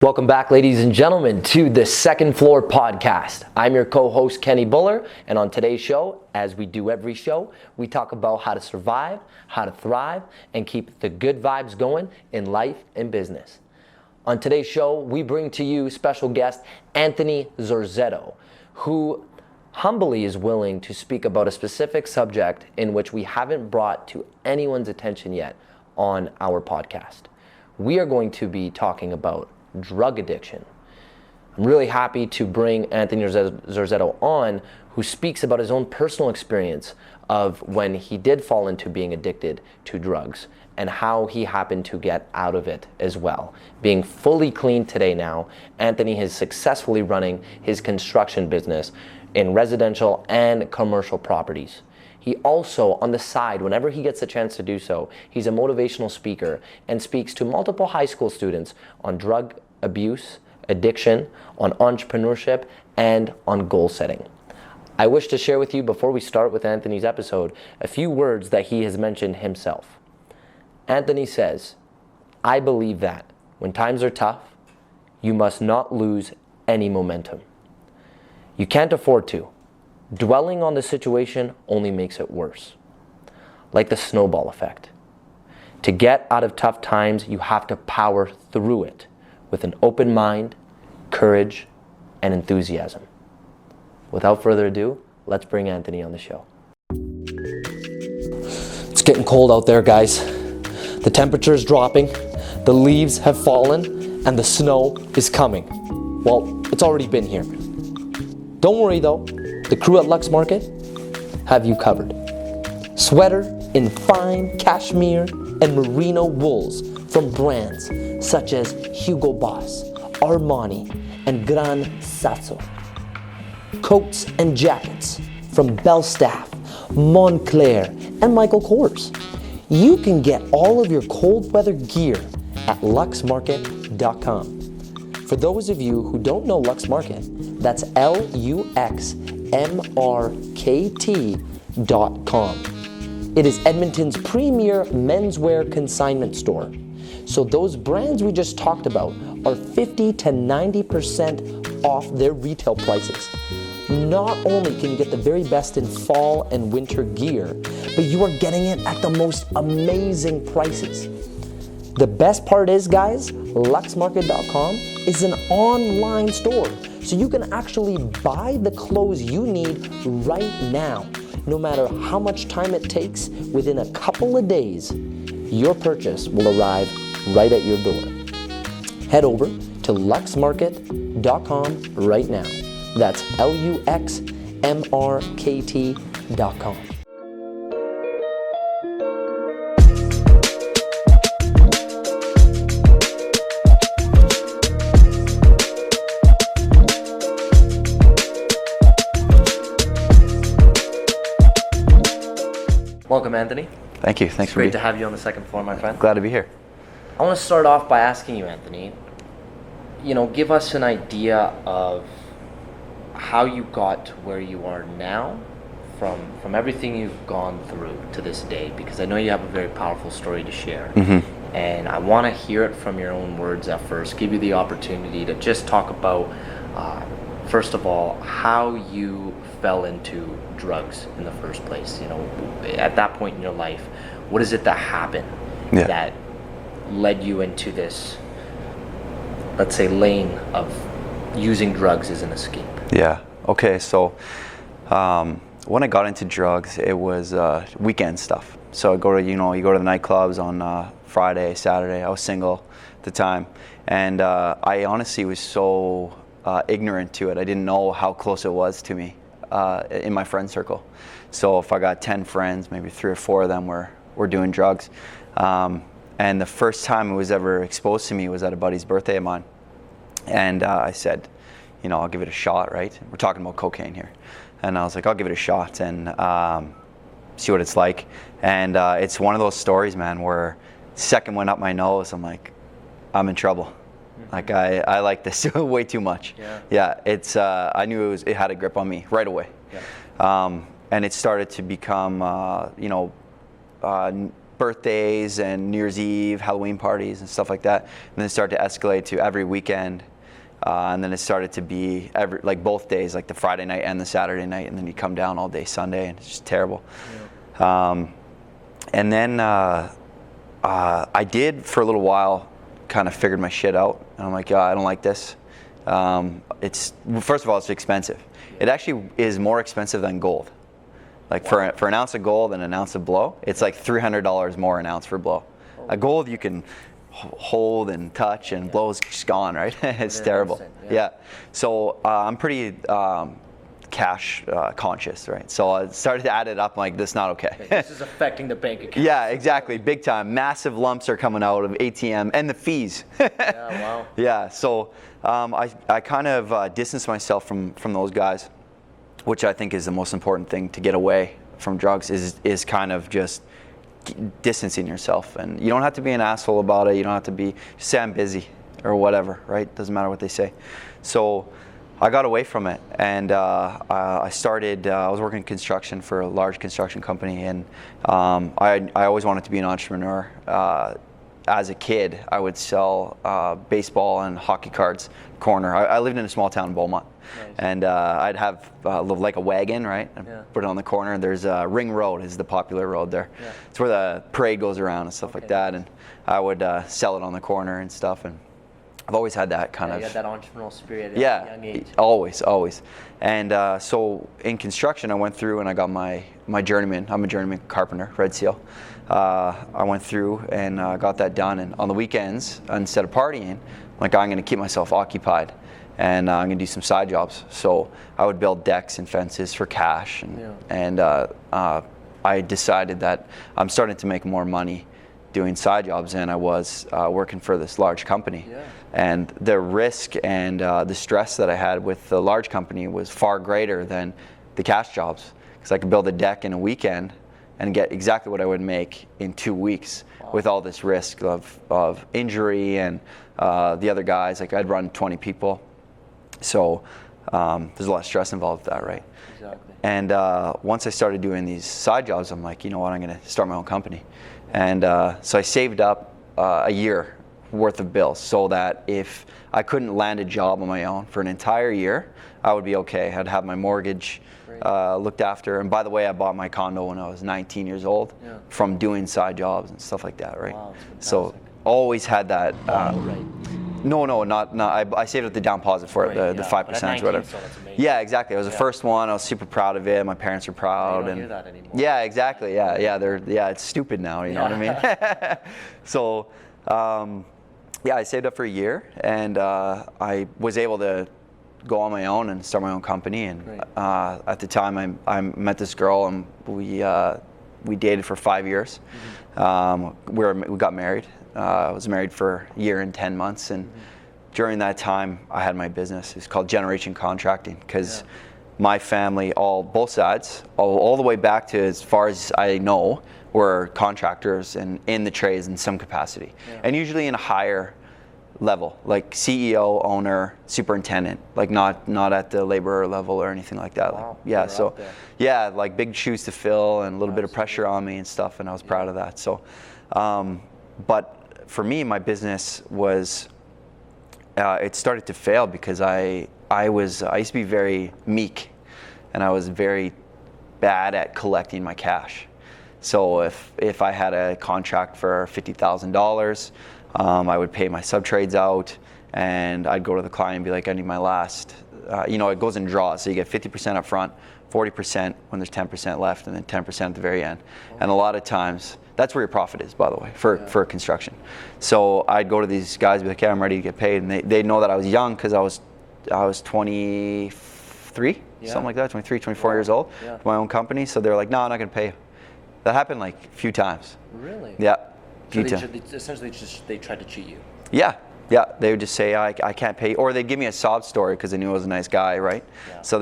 Welcome back, ladies and gentlemen, to the Second Floor Podcast. I'm your co-host, Kenny Buller, and on today's show, as we do every show, we talk about how to survive, how to thrive, and keep the good vibes going in life and business. On today's show, we bring to you special guest Anthony Zorzetto, who humbly is willing to speak about a specific subject in which we haven't brought to anyone's attention yet on our podcast. We are going to be talking about drug addiction. I'm really happy to bring Anthony Zorzetto on, who speaks about his own personal experience of when he did fall into being addicted to drugs and how he happened to get out of it as well. Being fully clean today now, Anthony is successfully running his construction business in residential and commercial properties. He also, on the side, whenever he gets a chance to do so, he's a motivational speaker and speaks to multiple high school students on drug abuse, addiction, on entrepreneurship, and on goal setting. I wish to share with you, before we start with Anthony's episode, a few words that he has mentioned himself. Anthony says, "I believe that when times are tough, you must not lose any momentum. You can't afford to. Dwelling on the situation only makes it worse. Like the snowball effect. To get out of tough times, you have to power through it with an open mind, courage, and enthusiasm." Without further ado, let's bring Anthony on the show. It's getting cold out there, guys. The temperature is dropping, the leaves have fallen, and the snow is coming. Well, it's already been here. Don't worry though. The crew at Lux Market have you covered. Sweater in fine cashmere and merino wools from brands such as Hugo Boss, Armani, and Gran Sasso. Coats and jackets from Belstaff, Montclair, and Michael Kors. You can get all of your cold weather gear at luxmarket.com. For those of you who don't know Lux Market, that's luxmrt.com. It is Edmonton's premier menswear consignment store. So those brands we just talked about are 50 to 90% off their retail prices. Not only can you get the very best in fall and winter gear, but you are getting it at the most amazing prices. The best part is, guys, luxmarket.com is an online store. So you can actually buy the clothes you need right now. No matter how much time it takes, within a couple of days, your purchase will arrive right at your door. Head over to luxmarket.com right now. That's luxmrkt.com. Welcome, Anthony. Thank you. Thanks for Great to have you on the second floor, my friend. Glad to be here. I want to start off by asking you, Anthony, give us an idea of how you got to where you are now from everything you've gone through to this day, because I know you have a very powerful story to share. Mm-hmm. And I want to hear it from your own words at first, give you the opportunity to just talk about, first of all, how you fell into drugs in the first place. At that point in your life, what is it that happened that led you into this, let's say, lane of using drugs as an escape? Yeah. Okay. So when I got into drugs, it was weekend stuff. So I go to, you go to the nightclubs on Friday, Saturday. I was single at the time, and I honestly was so ignorant to it. I didn't know how close it was to me in my friend circle. So if I got 10 friends, maybe 3 or 4 of them were doing drugs. And the first time it was ever exposed to me was at a buddy's birthday of mine. And I said, I'll give it a shot, right? We're talking about cocaine here. And I was like, I'll give it a shot and see what it's like. And it's one of those stories, man, where second went up my nose, I'm like, I'm in trouble. Mm-hmm. Like I like this way too much. Yeah. It's I knew it had a grip on me right away. Yeah. And it started to become birthdays and New Year's Eve, Halloween parties and stuff like that. And then it started to escalate to every weekend. And then it started to be both days, like the Friday night and the Saturday night. And then you come down all day Sunday, and it's just terrible. Yeah. And then I did for a little while, kind of figured my shit out. And I'm like, I don't like this. First of all, it's expensive. It actually is more expensive than gold. Like for an ounce of gold and an ounce of blow, it's like $300 more an ounce for blow. A gold you can hold and touch, and blow is just gone, right? It's terrible. Yeah. So I'm pretty cash conscious, right? So I started to add it up. I'm like, this is not okay. This is affecting the bank account. Yeah, exactly, big time. Massive lumps are coming out of ATM and the fees. Yeah, wow. Yeah, so I kind of distanced myself from those guys, which I think is the most important thing to get away from drugs is kind of just distancing yourself. And you don't have to be an asshole about it. You don't have to just say I'm busy or whatever, right? Doesn't matter what they say. So I got away from it, and I was working in construction for a large construction company, and I always wanted to be an entrepreneur. As a kid, I would sell baseball and hockey cards corner. I lived in a small town in Beaumont. Nice. And I'd have like a wagon, right? And put it on the corner, and there's Ring Road is the popular road there. Yeah. It's where the parade goes around and stuff like that, and I would sell it on the corner and stuff. And I've always had that kind of. You had that entrepreneurial spirit at a young age. Always. And so in construction, I went through and I got my journeyman. I'm a journeyman carpenter, Red Seal. I went through and got that done. And on the weekends, instead of partying, I'm going to keep myself occupied, and I'm going to do some side jobs. So I would build decks and fences for cash, and I decided that I'm starting to make more money doing side jobs than I was working for this large company. Yeah. And the risk and the stress that I had with the large company was far greater than the cash jobs, because I could build a deck in a weekend and get exactly what I would make in 2 weeks. Wow. With all this risk of injury and the other guys. Like I'd run 20 people, so there's a lot of stress involved with that, right? Exactly. And once I started doing these side jobs, I'm like, you know what, I'm going to start my own company. And so I saved up a year worth of bills so that if I couldn't land a job on my own for an entire year, I would be okay. I'd have my mortgage looked after. And by the way, I bought my condo when I was 19 years old from doing side jobs and stuff like that, right? Wow, so always had that. Right. No, not. I saved up the down deposit for it, the 5% or whatever. So yeah, exactly. It was the first one. I was super proud of it. My parents were proud. You don't hear that anymore. Yeah, exactly. Yeah. It's stupid now. You know what I mean? So, I saved up for a year, and I was able to go on my own and start my own company. And at the time, I met this girl, and we dated for 5 years. Mm-hmm. We got married. I was married for a year and 10 months, and during that time, I had my business. It's called Generation Contracting, because my family, both sides, all the way back to as far as I know, were contractors and in the trades in some capacity, and usually in a higher level, like CEO, owner, superintendent, like not at the laborer level or anything like that. Wow. Like big shoes to fill and a little bit of pressure on me and stuff, and I was proud of that. So, but for me, my business was, it started to fail because I used to be very meek, and I was very bad at collecting my cash. So if I had a contract for $50,000, I would pay my sub-trades out, and I'd go to the client and be like, I need my last, it goes in draws. So you get 50% up front, 40% when there's 10% left, and then 10% at the very end. And a lot of times, that's where your profit is, by the way, for construction. So I'd go to these guys and be like, I'm ready to get paid. And they know that I was young because I was 23, something like that, 23, 24 years old, my own company. So they're like, no, I'm not going to pay you. That happened like a few times. Really? Yeah. So essentially they tried to cheat you. Yeah. They would just say, I can't pay you. Or they'd give me a sob story because they knew I was a nice guy, right? Yeah. So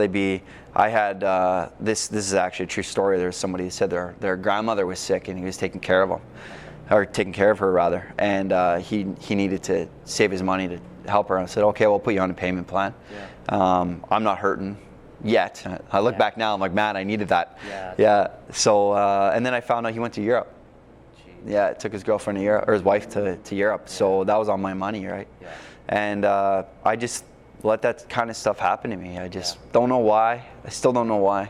I had, this is actually a true story. There was somebody who said their grandmother was sick and he was taking care of them, or taking care of her rather. And he needed to save his money to help her. I said, okay, we'll put you on a payment plan. Yeah. I'm not hurting yet. I look back now, I'm like, man, I needed that. Yeah. So, and then I found out he went to Europe. Jeez. Yeah, took his girlfriend to Europe, or his wife to Europe. So that was on my money, right? Yeah. And I just let that kind of stuff happen to me. I just don't know why. I still don't know why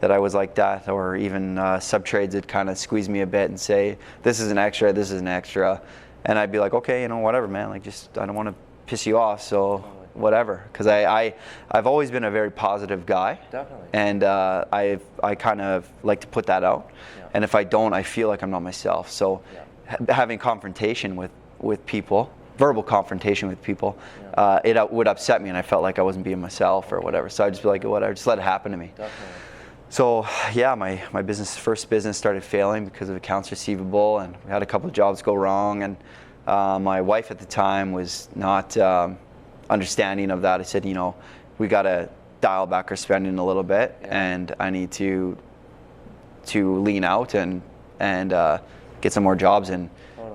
that I was like that, or even sub-trades that kind of squeeze me a bit and say, this is an extra, this is an extra. And I'd be like, okay, you know, whatever, man. Like, just, I don't want to piss you off, so whatever. Because I've always been a very positive guy. Definitely. And I kind of like to put that out. Yeah. And if I don't, I feel like I'm not myself. So having confrontation with people, verbal confrontation with people, it would upset me, and I felt like I wasn't being myself or whatever. So I'd just be like, whatever, just let it happen to me. Definitely. So yeah, my first business started failing because of accounts receivable, and we had a couple of jobs go wrong, and my wife at the time was not understanding of that. I said, you know, we got to dial back our spending a little bit, and I need to lean out and get some more jobs in.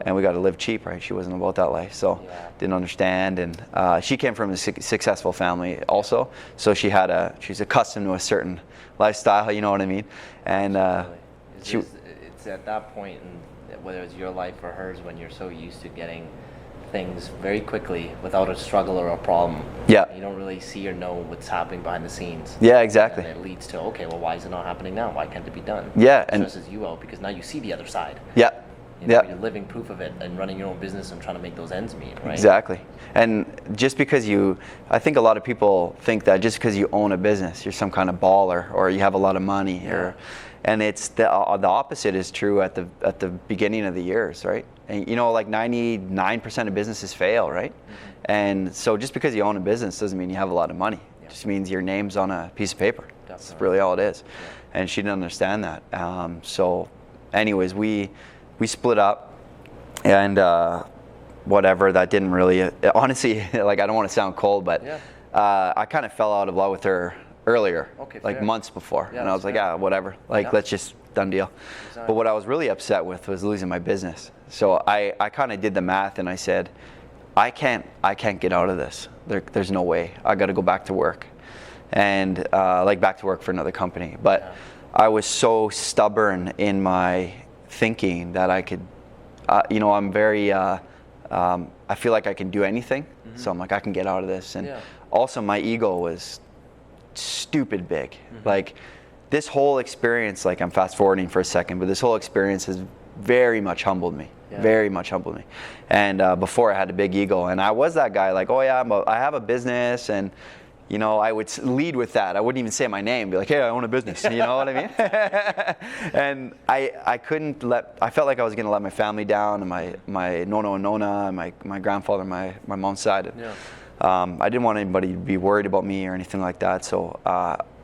And we got to live cheap, right? She wasn't about that life, so didn't understand. And she came from a successful family also, so she's accustomed to a certain lifestyle, you know what I mean? And it's at that point, and whether it's your life or hers, when you're so used to getting things very quickly without a struggle or a problem. Yeah. You don't really see or know what's happening behind the scenes. Yeah, exactly. And it leads to, okay, well, why is it not happening now? Why can't it be done? Yeah. It stresses you out because now you see the other side. Yeah. You know, you're living proof of it and running your own business and trying to make those ends meet, right? Exactly. And just because I think a lot of people think that just because you own a business, you're some kind of baller or you have a lot of money, and it's the opposite is true at the beginning of the years, right? And you know, like 99% of businesses fail, right? Mm-hmm. And so just because you own a business doesn't mean you have a lot of money. It just means your name's on a piece of paper. Definitely. That's really all it is. Yeah. And she didn't understand that. So anyways, we split up, and whatever, that didn't really, honestly, like, I don't want to sound cold, but I kind of fell out of love with her earlier, like months before, and I was like, whatever, like, let's just, done deal. Exactly. But what I was really upset with was losing my business. So I kind of did the math, and I said, I can't get out of this. There's no way. I got to go back to work, and back to work for another company. But I was so stubborn in my thinking that I could, I'm very, I feel like I can do anything. Mm-hmm. So I'm like, I can get out of this. And also my ego was stupid big. Mm-hmm. Like, this whole experience, like, I'm fast forwarding for a second, but this whole experience has very much humbled me. Very much humbled me. And before I had a big ego, and I was that guy, like, oh yeah, I have a business, and you know, I would lead with that. I wouldn't even say my name, be like, hey, I own a business. You know what I mean? And I felt like I was going to let my family down, and my nono and nona, and my grandfather, my mom's side. I didn't want anybody to be worried about me or anything like that. So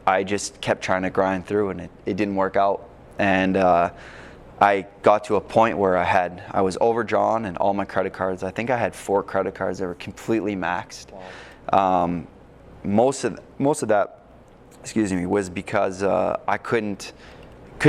I just kept trying to grind through, and it didn't work out. And I got to a point where I was overdrawn, and all my credit cards, I think I had 4 credit cards that were completely maxed. Wow. Most of that, was because I couldn't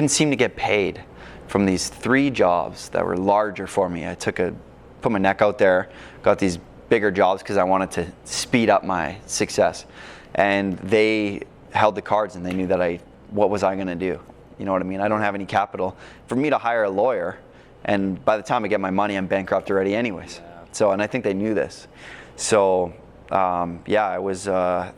seem to get paid from these 3 jobs that were larger for me. I put my neck out there, got these bigger jobs because I wanted to speed up my success, and they held the cards, and they knew that what was I going to do? You know what I mean? I don't have any capital for me to hire a lawyer, and by the time I get my money, I'm bankrupt already anyways. So, and I think they knew this. So. I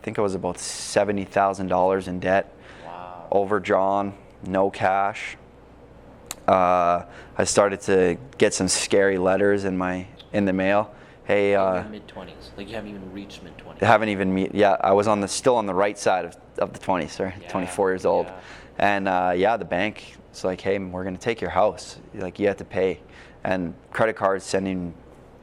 think I was about $70,000 in debt. Wow. Overdrawn, no cash. I started to get some scary letters in the mail. Hey, mid-20s, like you haven't even reached mid-20s. Haven't even I was still on the right side of the 20s, right? 24 years old. And the bank was like, hey, we're going to take your house. Like, you have to pay. And credit cards sending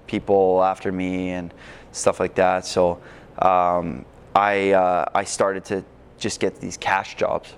people after me and stuff like that. So I started to just get these cash jobs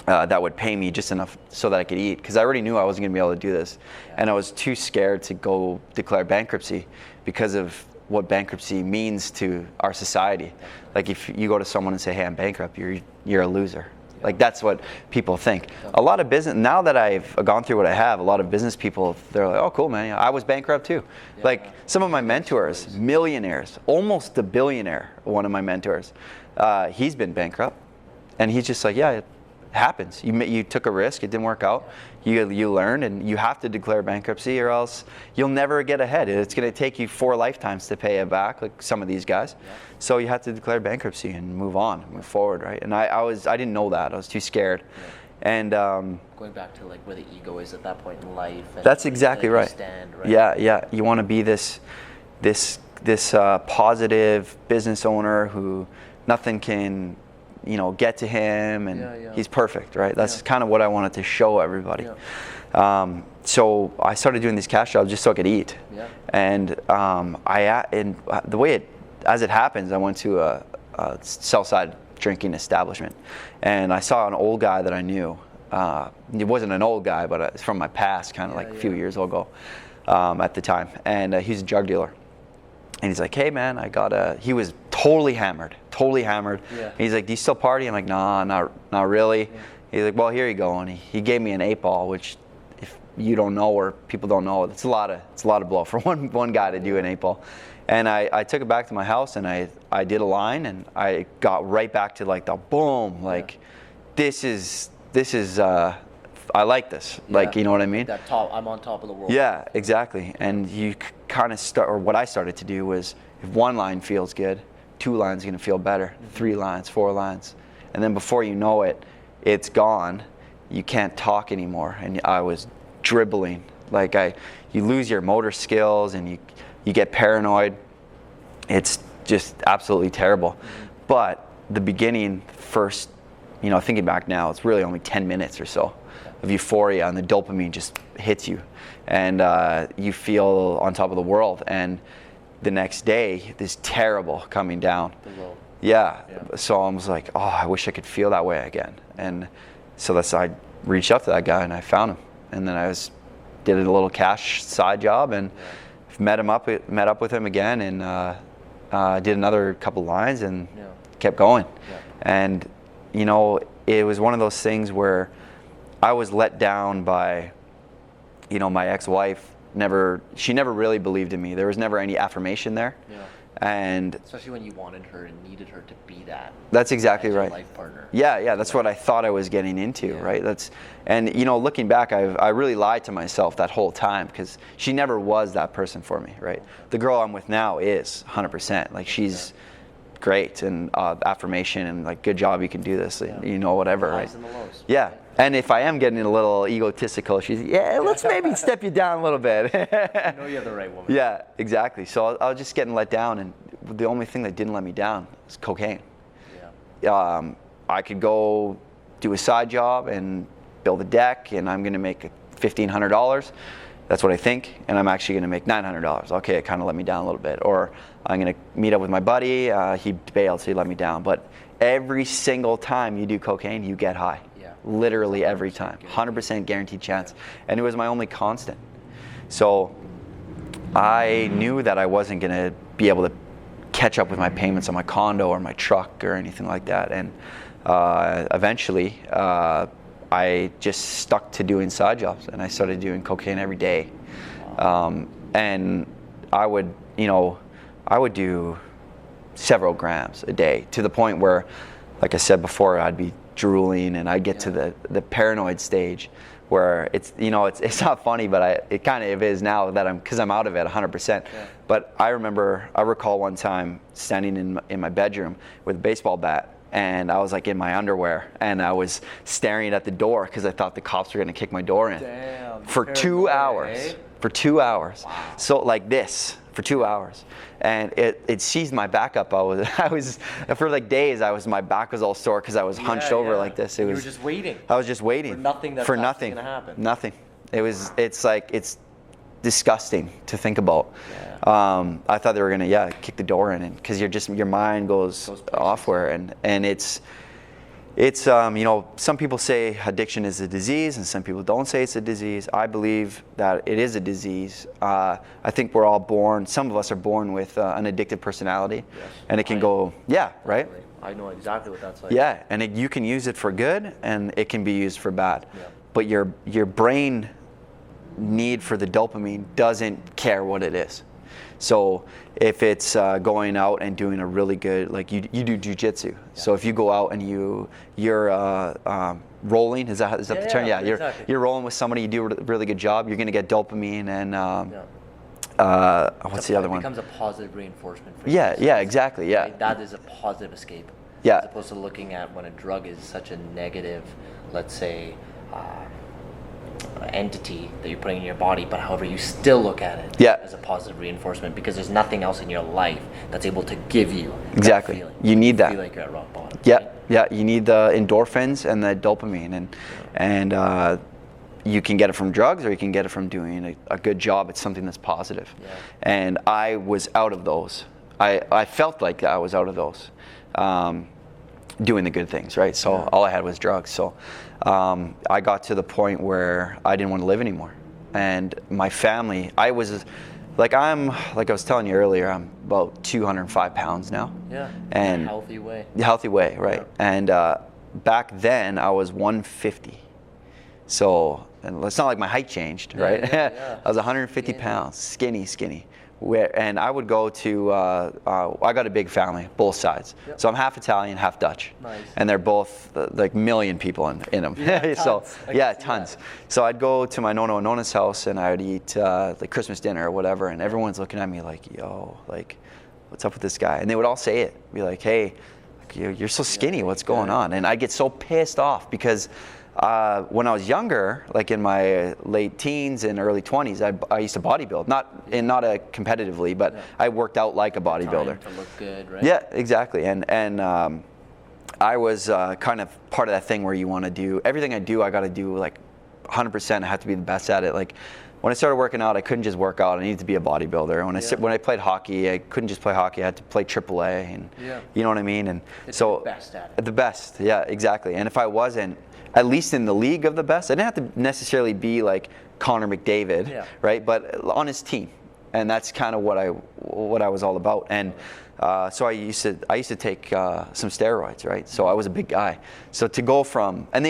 that would pay me just enough so that I could eat, because I already knew I wasn't going to be able to do this. And I was too scared to go declare bankruptcy because of what bankruptcy means to our society. Like, if you go to someone and say, hey, I'm bankrupt, you're a loser. Like, that's what people think. A lot of business, now that I've gone through what I have, a lot of business people, they're like, oh, cool, man, I was bankrupt too. Like, some of my mentors, millionaires, almost a billionaire, one of my mentors, he's been bankrupt. And he's just like, happens. You took a risk, it didn't work out. You learned, and you have to declare bankruptcy, or else you'll never get ahead. It's going to take you 4 lifetimes to pay it back, like some of these guys. Yeah. So you have to declare bankruptcy and move on, move forward, right? And I didn't know that. I was too scared. Yeah. And going back to like where the ego is at that point in life. And that's exactly right. Stand, right. Yeah. You want to be this positive business owner who nothing can, get to him, and he's perfect, right? That's kind of what I wanted to show everybody. Yeah. So I started doing these cash jobs just so I could eat. Yeah. And the way as it happens, I went to a Southside drinking establishment, and I saw an old guy that I knew. It wasn't an old guy, but it's from my past, kind of a few years ago at the time. And he's a drug dealer. And he's like, hey man, he was totally hammered. Yeah. And he's like, do you still party? I'm like, nah, not really. Yeah. He's like, well, here you go. And he gave me an 8-ball, which if you don't know or people don't know, it's a lot of blow for one guy to do an 8-ball. And I took it back to my house, and I did a line, and I got right back to like the boom, like this is I like this, like, you know what I mean? I'm on top of the world. Yeah, exactly. And you kind of what I started to do was, if one line feels good, 2 lines are going to feel better, 3 lines, 4 lines. And then before you know it, it's gone. You can't talk anymore. And I was dribbling. Like you lose your motor skills, and you get paranoid. It's just absolutely terrible. But the beginning, first, thinking back now, it's really only 10 minutes or so of euphoria, and the dopamine just hits you, and you feel on top of the world. And the next day, this terrible coming down. Yeah. So I was like, oh, I wish I could feel that way again. And so I reached out to that guy, and I found him. And then did a little cash side job, and met up with him again, and did another couple lines, and kept going. And it was one of those things where I was let down by, my ex-wife. She never really believed in me. There was never any affirmation there. Yeah. And especially when you wanted her and needed her to be that. That's exactly right. Life partner. Yeah. That's what I thought I was getting into, right? And looking back, I really lied to myself that whole time, because she never was that person for me, right? The girl I'm with now is 100%. Like, she's great, and affirmation, and like, good job, you can do this, whatever, the right? highs and the lows. Yeah. And if I am getting a little egotistical, she's, let's maybe step you down a little bit. I know you're the right woman. Yeah, exactly. So I was just getting let down, and the only thing that didn't let me down was cocaine. Yeah. I could go do a side job and build a deck, and I'm going to make $1,500. That's what I think, and I'm actually going to make $900. Okay, it kind of let me down a little bit. Or I'm going to meet up with my buddy. He bailed, so he let me down. But every single time you do cocaine, you get high. Literally every time. 100% guaranteed chance. And it was my only constant. So I knew that I wasn't going to be able to catch up with my payments on my condo or my truck or anything like that. And eventually, I just stuck to doing side jobs, and I started doing cocaine every day. And I would do several grams a day, to the point where, like I said before, I'd be drooling, and I'd get to the paranoid stage where it's not funny, but it kind of is now that because I'm out of it 100%. Yeah. But I recall one time standing in my bedroom with a baseball bat, and I was like in my underwear, and I was staring at the door because I thought the cops were going to kick my door in. Damn, for 2 hours. Eh? For 2 hours. Wow. So like this for 2 hours, and it seized my back up. I was for like days. My back was all sore because I was hunched over like this. You were just waiting. I was just waiting for nothing going to happen. Nothing. It's disgusting to think about. Yeah. I thought they were gonna kick the door in, because your mind goes offwhere, and it's some people say addiction is a disease, and some people don't say it's a disease. I believe that it is a disease. I think we're all born. Some of us are born with an addictive personality, and it can go right. I know exactly what that's like. Yeah, and you can use it for good, and it can be used for bad. Yeah. But your brain need for the dopamine doesn't care what it is. So if it's going out and doing a really good, like you do jujitsu. So if you go out and you're rolling, is that the term? Yeah, you're rolling with somebody, you do a really good job, you're going to get dopamine and what's the other one? It becomes a positive reinforcement for you. Yeah, exactly. Yeah, right? That is a positive escape. Yeah. As opposed to looking at when a drug is such a negative, let's say, entity that you're putting in your body, but however you still look at it as a positive reinforcement, because there's nothing else in your life that's able to give you that feeling. You need that. You feel like you're at rock bottom. Yeah, right? yeah. You need the endorphins and the dopamine, and you can get it from drugs, or you can get it from doing a good job. It's something that's positive. Yeah. And I was out of those. I felt like I was out of those. Doing the good things, right? So all I had was drugs. So I got to the point where I didn't want to live anymore. And my family, I was like I was telling you earlier, I'm about 205 pounds now. Yeah. And in a healthy way. Healthy way, right? Yeah. And back then I was 150. So, and it's not like my height changed, right? Yeah. I was 150 pounds, skinny. And I would go to, I got a big family, both sides. Yep. So I'm half Italian, half Dutch. Nice. And they're both like million people in them. Yeah, so, tons. So I'd go to my Nona's house and I would eat like Christmas dinner or whatever, and everyone's looking at me like, yo, like, what's up with this guy? And they would all say it, be like, hey, you're so skinny, what's going on? And I'd get so pissed off because when I was younger, like in my late teens and early 20s, I used to bodybuild, not competitively, but I worked out like a bodybuilder. To look good, right? Yeah, exactly. And I was kind of part of that thing where you want to do everything I do. I got to do like 100%. I have to be the best at it. Like when I started working out, I couldn't just work out. I needed to be a bodybuilder. When I played hockey, I couldn't just play hockey. I had to play AAA, and you know what I mean. And so the best at it. The best, yeah, exactly. And if I wasn't, at least in the league of the best, I didn't have to necessarily be like Connor McDavid, right? But on his team, and that's kind of what I was all about. And so I used to take some steroids, right? So I was a big guy. So to go from, and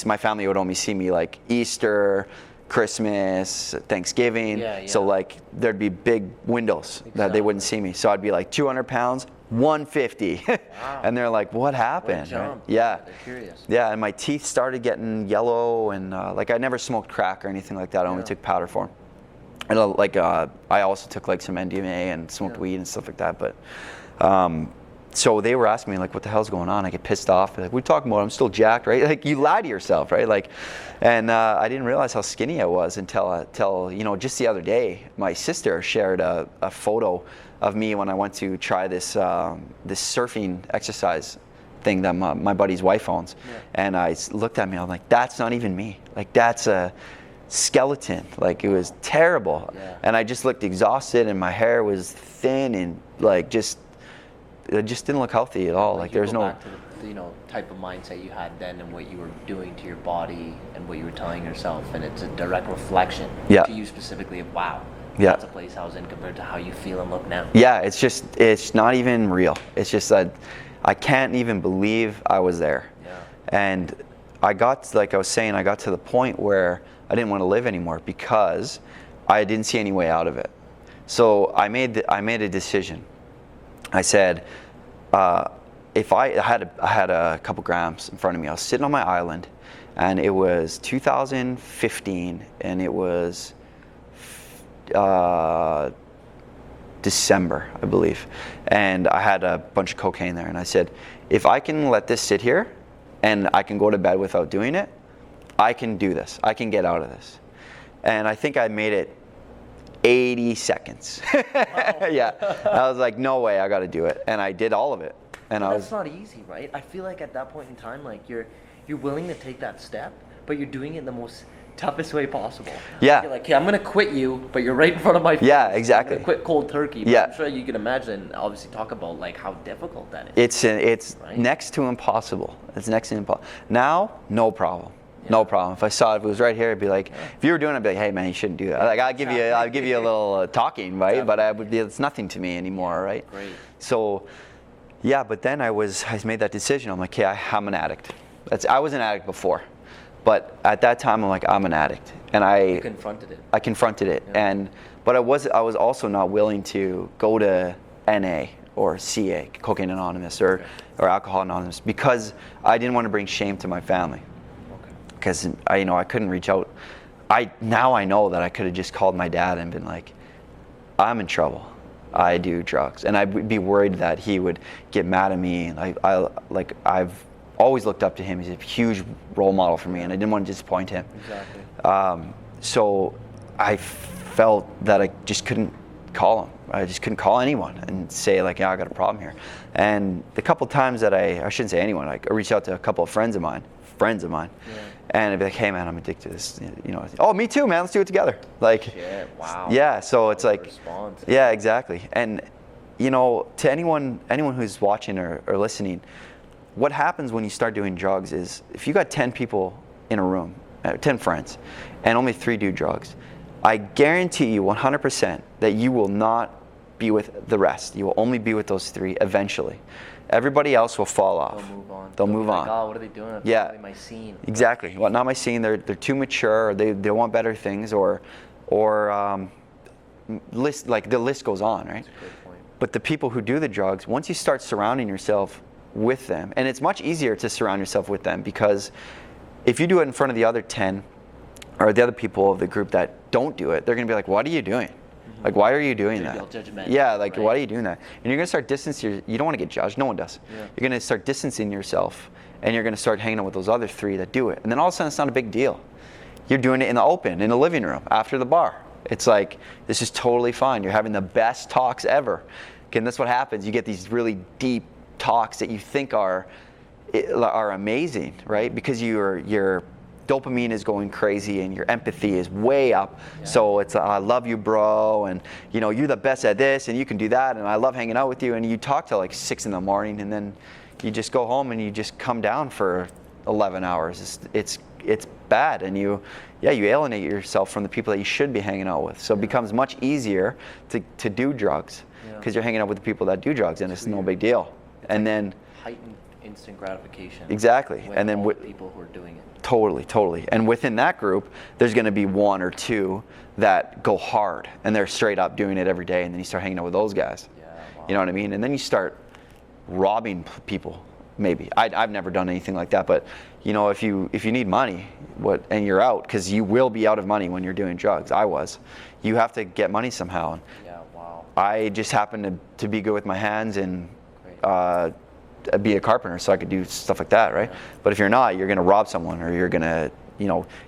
my family would only see me like Easter, Christmas, Thanksgiving. So like there'd be big windows that they wouldn't see me. So I'd be like 200 pounds. 150. Wow. And they're like, what happened? What a jump. Right? Yeah. They're curious. Yeah, and my teeth started getting yellow, and like I never smoked crack or anything like that. I only took powder form. And I also took like some MDMA and smoked weed and stuff like that. But so they were asking me like, what the hell's going on? I get pissed off. They're like, what are you talking about? I'm still jacked, right? Like you lie to yourself, right? Like, and I didn't realize how skinny I was until just the other day, my sister shared a photo of me when I went to try this surfing exercise thing that my buddy's wife owns. And I looked at me, I'm like, that's not even me. Like that's a skeleton. Like it was terrible. And I just looked exhausted, and my hair was thin, and like it just didn't look healthy at all. Like there's no back to the type of mindset you had then, and what you were doing to your body and what you were telling yourself, and it's a direct reflection to you specifically of wow. That's a place I was in compared to how you feel and look now. Yeah, it's not even real. It's just that I can't even believe I was there. And I got to the point where I didn't want to live anymore because I didn't see any way out of it. So I made a decision. I said, if I had a couple grams in front of me, I was sitting on my island, and it was 2015, and it was December, I believe, and I had a bunch of cocaine there, and I said, if I can let this sit here and I can go to bed without doing it, I can do this. I can get out of this. And I think I made it 80 seconds. Wow. Yeah. I was like, no way, I got to do it. And I did all of it. And that's not easy, right? I feel like at that point in time, like you're willing to take that step, but you're doing it in the most toughest way possible. Yeah. You're like, okay, I'm going to quit you, but you're right in front of my face. Yeah, exactly. I'm gonna quit cold turkey. But I'm sure you can imagine, obviously, talk about like how difficult that is. It's right? Next to impossible. It's next to impossible. Now, no problem. No problem. If it was right here, I'd be like, if you were doing it, I'd be like, hey man, you shouldn't do that. Like I'll give you a little talking, right? But it's nothing to me anymore, right? Great. So, yeah. But then I made that decision. I'm like, okay, I'm an addict. I was an addict before, but at that time I'm like, I'm an addict, And You confronted it. I confronted it, but I was also not willing to go to NA or CA, Cocaine Anonymous, or Alcohol Anonymous, because I didn't want to bring shame to my family. Because I couldn't reach out. Now I know that I could have just called my dad and been like, I'm in trouble. I do drugs, and I'd be worried that he would get mad at me. I've always looked up to him. He's a huge role model for me, and I didn't want to disappoint him. Exactly. So I felt that I just couldn't call him. I just couldn't call anyone and say like, yeah, I got a problem here. And the couple times that I shouldn't say anyone, I reached out to a couple of friends of mine, and I'd be like, hey man, I'm addicted to this. Oh, me too, man. Let's do it together. Like, shit, wow. Yeah. So it's like, response. Yeah, exactly. And to anyone who's watching or listening, what happens when you start doing drugs is, if you got 10 people in a room, 10 friends, and only 3 do drugs, I guarantee you 100% that you will not be with the rest. You will only be with those 3 eventually. Everybody else will fall off. They'll move on. Like, oh, what are they doing? That's Yeah. not really my scene. Exactly. Well, not my scene. They're too mature. Or they want better things, or the list goes on, right? That's a great point. But the people who do the drugs, once you start surrounding yourself with them, and it's much easier to surround yourself with them, because if you do it in front of the other 10 or the other people of the group that don't do it, they're going to be like, what are you doing? Like, why are you doing that? Yeah, like, why are you doing that? And you're going to start distancing. You don't want to get judged. No one does. Yeah. You're going to start distancing yourself, and you're going to start hanging out with those other 3 that do it. And then all of a sudden, it's not a big deal. You're doing it in the open, in the living room, after the bar. It's like, this is totally fine. You're having the best talks ever. Okay, and that's what happens. You get these really deep talks that you think are amazing, right? Because your dopamine is going crazy and your empathy is way up. Yeah. So it's I love you, bro, and you're the best at this, and you can do that, and I love hanging out with you. And you talk till like 6 in the morning, and then you just go home and you just come down for 11 hours. It's bad, and you alienate yourself from the people that you should be hanging out with. So it becomes much easier to do drugs, because you're hanging out with the people that do drugs, and it's no big deal. And then heightened instant gratification. Exactly. With and then all the people who are doing it. Totally. And within that group, there's going to be 1 or 2 that go hard, and they're straight up doing it every day, and then you start hanging out with those guys. Yeah, wow. You know what I mean? And then you start robbing people. Maybe I've never done anything like that, but if you need money, and you're out, because you will be out of money when you're doing drugs. You have to get money somehow. Yeah, wow. I just happened to be good with my hands and be a carpenter, so I could do stuff like that, right? Yeah. But if you're not, you're gonna rob someone, or you're gonna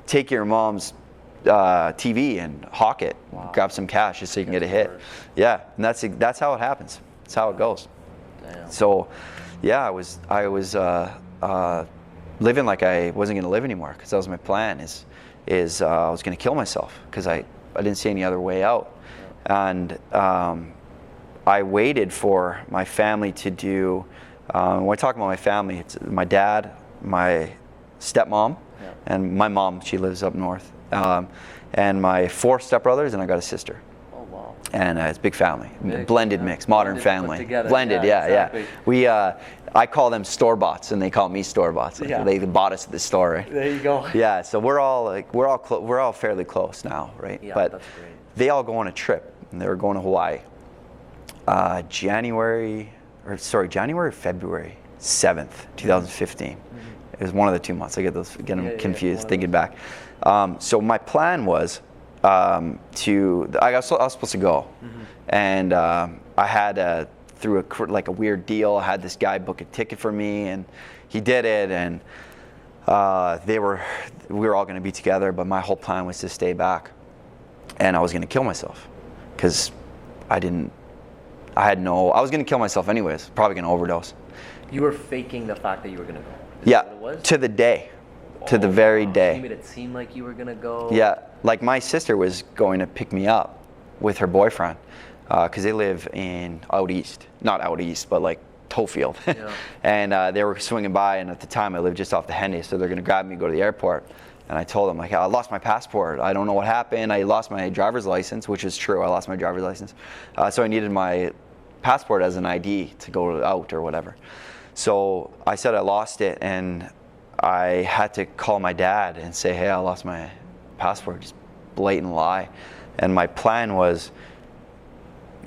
take your mom's TV and hawk it, grab some cash just so you can get a hit. Yeah, and that's how it happens. That's how it goes. Damn. So, yeah, I was living like I wasn't gonna live anymore, because that was my plan. Is I was gonna kill myself, because I didn't see any other way out. Yeah. And I waited for my family to do. When I talk about my family, it's my dad, my stepmom, and my mom. She lives up north, and my 4 stepbrothers, and I got a sister. Oh wow! And it's a big family, blended mix, modern family, blended. Yeah, exactly. We, I call them store bots, and they call me store bots. Like they bought us at the store, right? There you go. Yeah, so we're all fairly close now, right? Yeah, but that's great. They all go on a trip, and they were going to Hawaii. January, February 7th, 2015. Mm-hmm. It was one of the 2 months. I get them confused thinking back. So my plan was I was supposed to go, and I had through a weird deal, I had this guy book a ticket for me, and he did it, and we were all going to be together, but my whole plan was to stay back, and I was going to kill myself, because I was going to kill myself anyways, probably going to overdose. You were faking the fact that you were going to go? Yeah, to the day. To the very day. You made it seem like you were going to go? Yeah, like my sister was going to pick me up with her boyfriend, because they live out east. Not out east, but like Tofield. Yeah. And they were swinging by, and at the time I lived just off the Henday, so they're going to grab me, go to the airport. And I told them, like, I lost my passport. I don't know what happened. I lost my driver's license, which is true. I lost my driver's license. So I needed my passport as an ID to go out or whatever. So I said I lost it, and I had to call my dad and say, hey, I lost my passport, just blatant lie. And my plan was,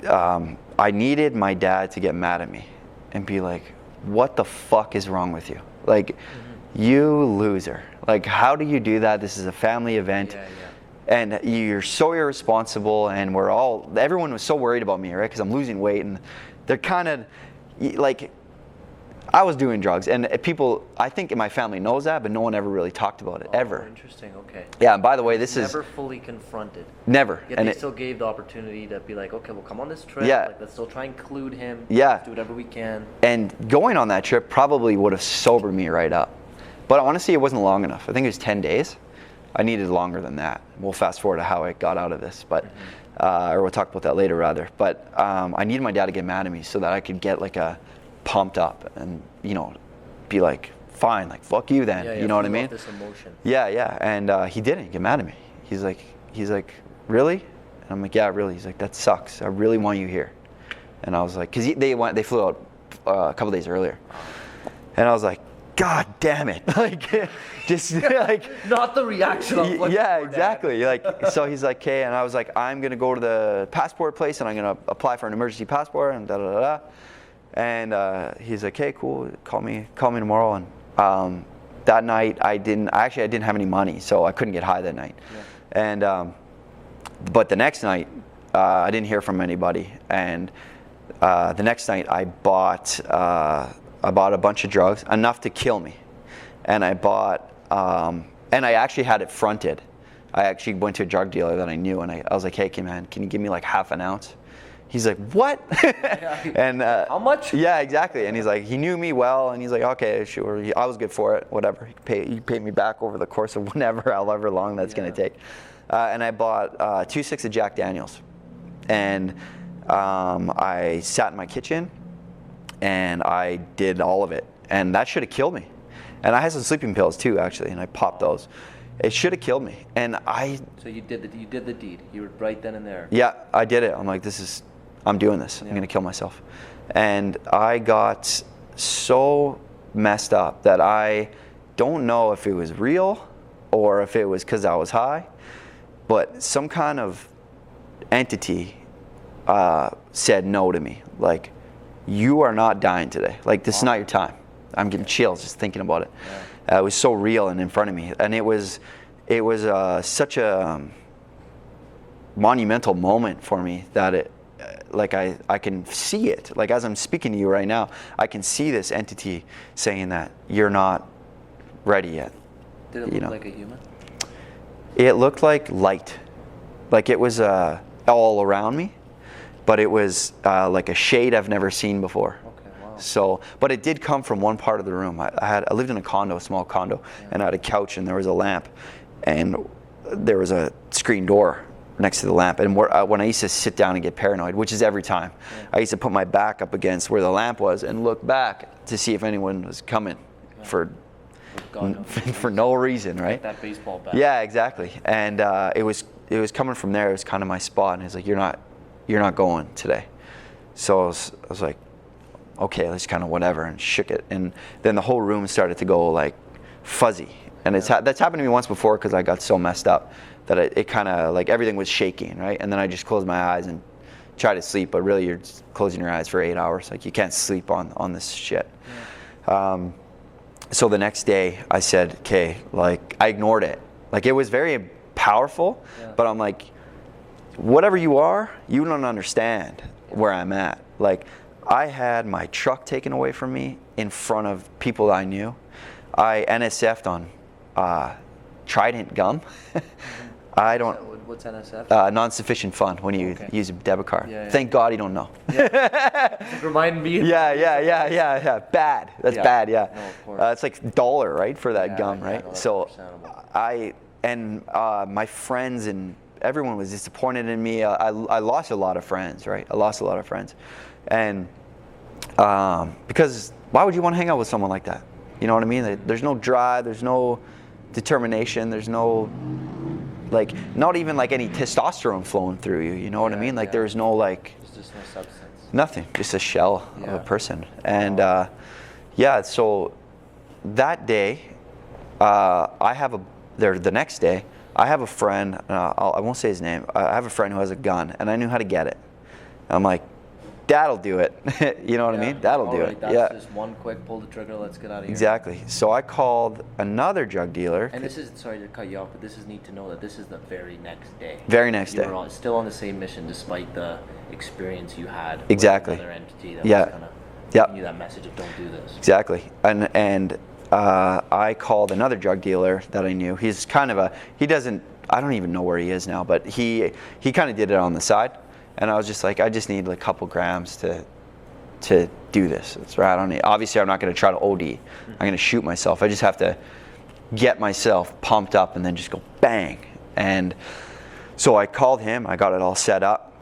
I needed my dad to get mad at me and be like, what the fuck is wrong with you? Like, you loser. Like, how do you do that? This is a family event. And you're so irresponsible, and everyone was so worried about me, right? Because I'm losing weight, and they're kind of like, I was doing drugs, and people, I think my family knows that, but no one ever really talked about it, ever. Interesting, okay. Yeah, and by the way, this is... Never fully confronted. Never. Yet and they still gave the opportunity to be like, okay, we'll come on this trip. Yeah. Like, let's still try and include him. Yeah. Let's do whatever we can. And going on that trip probably would have sobered me right up. But honestly, it wasn't long enough. I think it was 10 days. I needed longer than that. We'll fast forward to how I got out of this, but or we'll talk about that later, rather. But I needed my dad to get mad at me so that I could get like a pumped up and, you know, be like, fine, like, fuck you then. You know what I mean? This emotion. Yeah. And he didn't get mad at me. He's like, really? And I'm like, yeah, really. He's like, that sucks. I really want you here. And I was like, because they flew out a couple days earlier. And I was like, God damn it. Like, just like. Not the reaction of what. Yeah, exactly. Like, so he's like, okay. And I was like, I'm going to go to the passport place and I'm going to apply for an emergency passport and da da da da. And he's like, hey, cool. Call me tomorrow. And that night I didn't have any money, so I couldn't get high that night. Yeah. And but the next night I didn't hear from anybody. And the next night I bought a bunch of drugs, enough to kill me. And I bought, and I actually had it fronted. I actually went to a drug dealer that I knew, and I was like, hey, man, can you give me like half an ounce? He's like, what? And how much? Yeah, exactly. And he's like, he knew me well, and he's like, okay, sure. I was good for it, whatever. He paid me back over the course of however long that's going to take. And I bought 2 sticks of Jack Daniels. And I sat in my kitchen, and I did all of it. And that should have killed me. And I had some sleeping pills too, actually, and I popped those. It should have killed me. And So you did the deed. You were right then and there. Yeah, I did it. I'm like, I'm doing this. I'm gonna kill myself. And I got so messed up that I don't know if it was real or if it was because I was high, but some kind of entity said no to me. Like, you are not dying today. Like, this is not your time. I'm getting chills just thinking about it. Yeah. It was so real and in front of me, and it was such a monumental moment for me that like I can see it. Like, as I'm speaking to you right now, I can see this entity saying that you're not ready yet. Did it look like a human? It looked like light. Like, it was all around me, but it was like a shade I've never seen before. Okay, wow. So, but it did come from one part of the room. I lived in a condo, a small condo, and I had a couch, and there was a lamp, and there was a screen door next to the lamp. And when I used to sit down and get paranoid, which is every time, I used to put my back up against where the lamp was and look back to see if anyone was coming for no reason, right? Like that baseball bat. Yeah, exactly. And it was coming from there. It was kind of my spot, and he's like, you're not going today. So I was like, okay, let's kind of whatever, and shook it. And then the whole room started to go like fuzzy. And that's happened to me once before, because I got so messed up that it kind of like everything was shaking, right? And then I just closed my eyes and tried to sleep, but really you're just closing your eyes for 8 hours. Like, you can't sleep on this shit. Yeah. So the next day I said, okay, like, I ignored it. Like, it was very powerful, but I'm like, whatever you are, you don't understand where I'm at. Like, I had my truck taken away from me in front of people I knew. I NSF'd on Trident gum. I don't. What's NSF? Non-sufficient fund when you use a debit card. Yeah. Thank God you don't know. Yeah. Remind me. Yeah. Bad. That's bad. Yeah. No, of course. It's like $1, right, for that gum, right? No, so my friends and everyone was disappointed in me. I lost a lot of friends, right? I lost a lot of friends, and because why would you want to hang out with someone like that? You know what I mean? There's no drive. There's no determination. There's no, like, not even like any testosterone flowing through you. You know what I mean? Like, there's no like. There's just no substance. Nothing. Just a shell of a person. And so that day, the next day, I have a friend, I won't say his name, I have a friend who has a gun, and I knew how to get it. I'm like, that'll do it. You know what I mean? That'll do it. That's just one quick pull the trigger, let's get out of here. Exactly. So I called another drug dealer. And this is, sorry to cut you off, but this is neat to know that this is the very next day. Very next day. You were still on the same mission despite the experience you had exactly. with another entity that was kind of giving you that message of don't do this. Exactly. And I called another drug dealer that I knew. He's kind of I don't even know where he is now, but he kind of did it on the side. And I was just like, I just need like a couple grams to do this. That's right. Obviously, I'm not going to try to OD. I'm going to shoot myself. I just have to get myself pumped up and then just go bang. And so I called him. I got it all set up.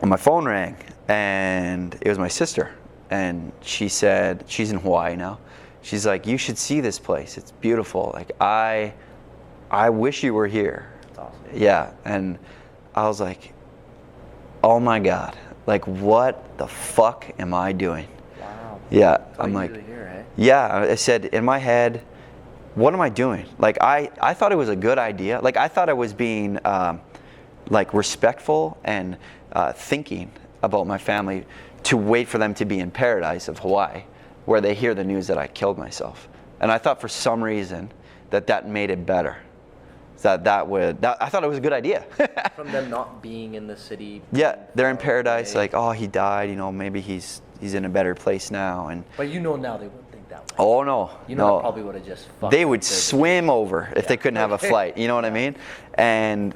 And my phone rang, and it was my sister. And she said, she's in Hawaii now. She's like, you should see this place. It's beautiful. Like, I wish you were here. That's awesome. Yeah. And I was like, oh my God, like what the fuck am I doing? Wow. Yeah, I'm like, here, eh? yeah, I said in my head, what am I doing? Like I thought it was a good idea. Like I thought I was being like respectful and thinking about my family to wait for them to be in paradise of Hawaii, where they hear the news that I killed myself. And I thought for some reason that made it better. I thought it was a good idea. From them not being in the city. Yeah, they're in paradise. Like, oh, he died. You know, maybe he's in a better place now. And but you know now they wouldn't think that way. oh no, you know, no. They probably would have just. They would swim over if they couldn't have a flight. You know what I mean? And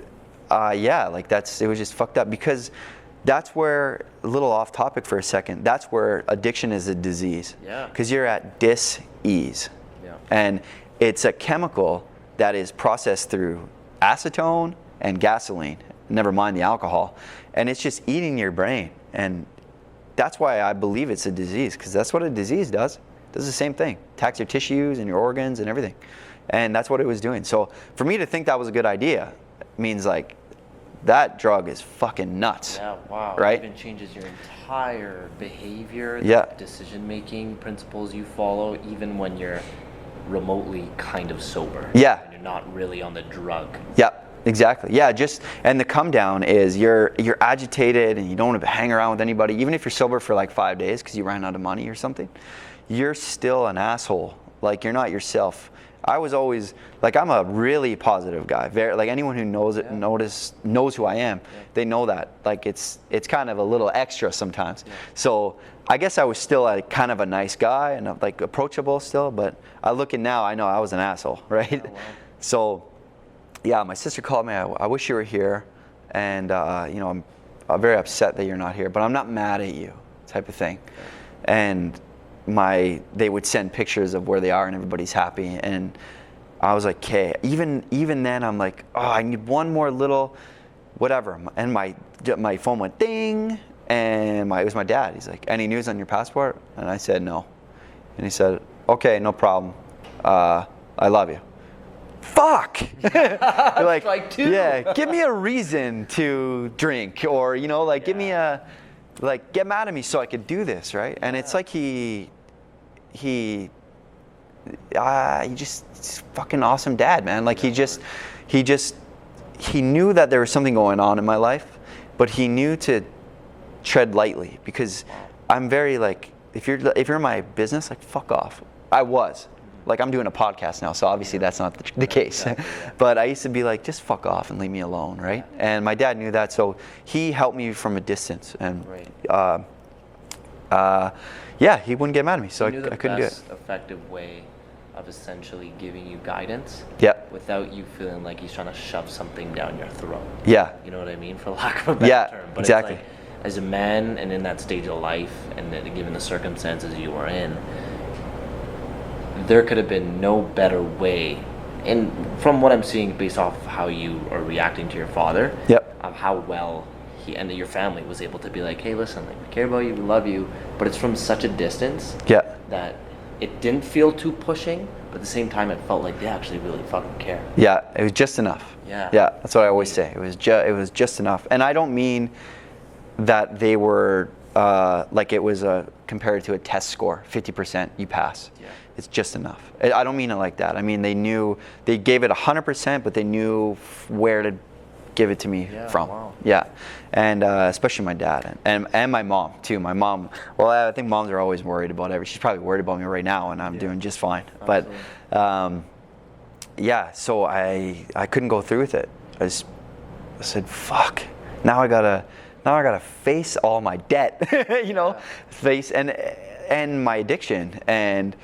yeah, like it was just fucked up because that's where, a little off topic for a second. That's where addiction is a disease. Yeah. Because you're at dis-ease. Yeah. And it's a chemical that is processed through acetone and gasoline, never mind the alcohol, and it's just eating your brain. And that's why I believe it's a disease, because that's what a disease does. It does the same thing, attacks your tissues and your organs and everything. And that's what it was doing. So for me to think that was a good idea means like that drug is fucking nuts. Yeah, wow. Right? It even changes your entire behavior, Yeah. decision making principles you follow, even when you're remotely kind of sober. Yeah. And you're not really on the drug. Yeah, exactly. Yeah, and the come down is you're agitated and you don't want to hang around with anybody, even if you're sober for like 5 days because you ran out of money or something. You're still an asshole. Like you're not yourself. I was always like, I'm a really positive guy. Very, like anyone who knows it, knows who I am. Yeah. They know that. Like it's kind of a little extra sometimes. Yeah. So I guess I was still kind of a nice guy and like approachable still, but I look at now, I know I was an asshole, right? Oh, wow. So yeah, my sister called me. I wish you were here, and you know, I'm very upset that you're not here, but I'm not mad at you, type of thing. And they would send pictures of where they are and everybody's happy, and I was like, okay. Even then, I'm like, oh, I need one more little, whatever. And my phone went ding, and it was my dad. He's like, any news on your passport? And I said no, and he said, okay, no problem. I love you. Fuck. Like, Strike two. Yeah, give me a reason to drink, or you know, like give me a. Like, get mad at me so I could do this, right? And it's like he's fucking awesome dad, man. Like he knew that there was something going on in my life, but he knew to tread lightly, because I'm very like, if you're in my business, like fuck off. I was. Like I'm doing a podcast now, so obviously that's not the case. Exactly, yeah. But I used to be like, just fuck off and leave me alone, right? Yeah. And my dad knew that, so he helped me from a distance, and yeah, he wouldn't get mad at me, so I couldn't do it. The best effective way of essentially giving you guidance, without you feeling like he's trying to shove something down your throat. Yeah. You know what I mean, for lack of a better term. But exactly. It's like, as a man and in that stage of life, and given the circumstances you were in, there could have been no better way, and from what I'm seeing based off of how you are reacting to your father, of how well he and your family was able to be like, hey, listen, like, we care about you, we love you, but it's from such a distance that it didn't feel too pushing, but at the same time it felt like they actually really fucking care. Yeah, it was just enough. Yeah, that's what I always say. It was just enough, and I don't mean that they were like it was compared to a test score, 50%, you pass. Yeah. It's just enough. I don't mean it like that. I mean, they gave it 100%, but they knew where to give it to me from. Wow. Yeah, and especially my dad and my mom too. My mom, well, I think moms are always worried about everything. She's probably worried about me right now, and I'm doing just fine. Absolutely. But yeah, so I couldn't go through with it. I said, fuck. Now I gotta face all my debt, you know, face and my addiction, and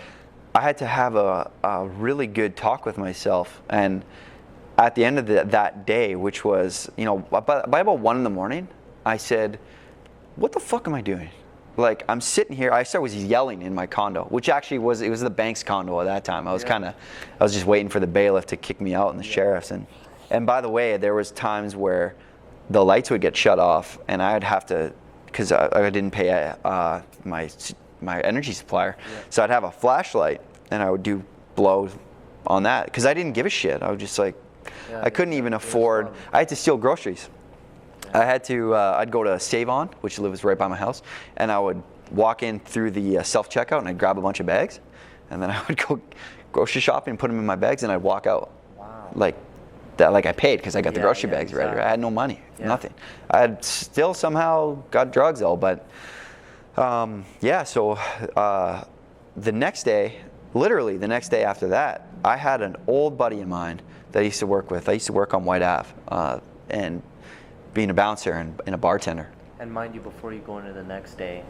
I had to have a really good talk with myself. And at the end of that day, which was, you know, by about 1 in, I said, what the fuck am I doing? Like, I'm sitting here, I was yelling in my condo, which actually it was the bank's condo at that time. I was just waiting for the bailiff to kick me out and the sheriffs. And by the way, there was times where the lights would get shut off and I'd have to, because I didn't pay my energy supplier. Yeah. So I'd have a flashlight and I would do blows on that because I didn't give a shit. I was just like, I couldn't even afford, I had to steal groceries. I had to, I'd go to Save On, which lives right by my house, and I would walk in through the self-checkout and I'd grab a bunch of bags, and then I would go grocery shopping and put them in my bags, and I'd walk out. Wow. Like I paid because I got the grocery bags ready. Right? I had no money, nothing. I had still somehow got drugs though, but so the next day, literally the next day after that, I had an old buddy of mine that I used to work with. I used to work on White Ave and being a bouncer and a bartender. And mind you, before you go into the next day,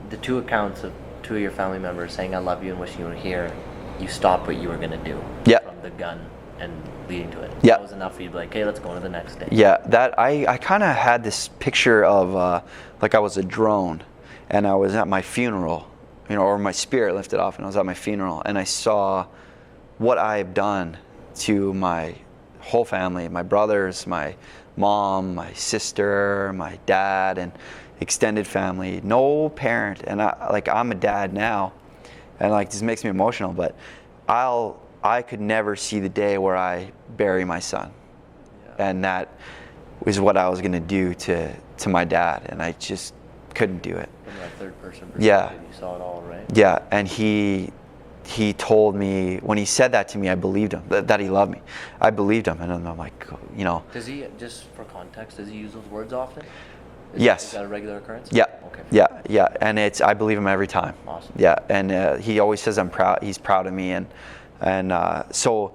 the 2 accounts of 2 of your family members saying I love you and wishing you were here, you stopped what you were going to do. Yeah. From the gun and leading to it. Yeah. That was enough for you to be like, hey, let's go into the next day. Yeah, that I kind of had this picture of like I was a drone and I was at my funeral, you know, or my spirit lifted off and I was at my funeral and I saw what I have done to my whole family, my brothers, my mom, my sister, my dad, and extended family. No parent, and I'm a dad now, and like this makes me emotional. But I could never see the day where I bury my son, and that was what I was gonna do to my dad, and I just couldn't do it. From that third person perspective, you saw it all, right? Yeah, and he told me, when he said that to me, I believed him, that he loved me. I believed him, and I'm like, you know. Does he, just for context, does he use those words often? Yes. Is that a regular occurrence? Yeah. Okay. Yeah, and I believe him every time. Awesome. Yeah, and he always says I'm proud, he's proud of me, and so,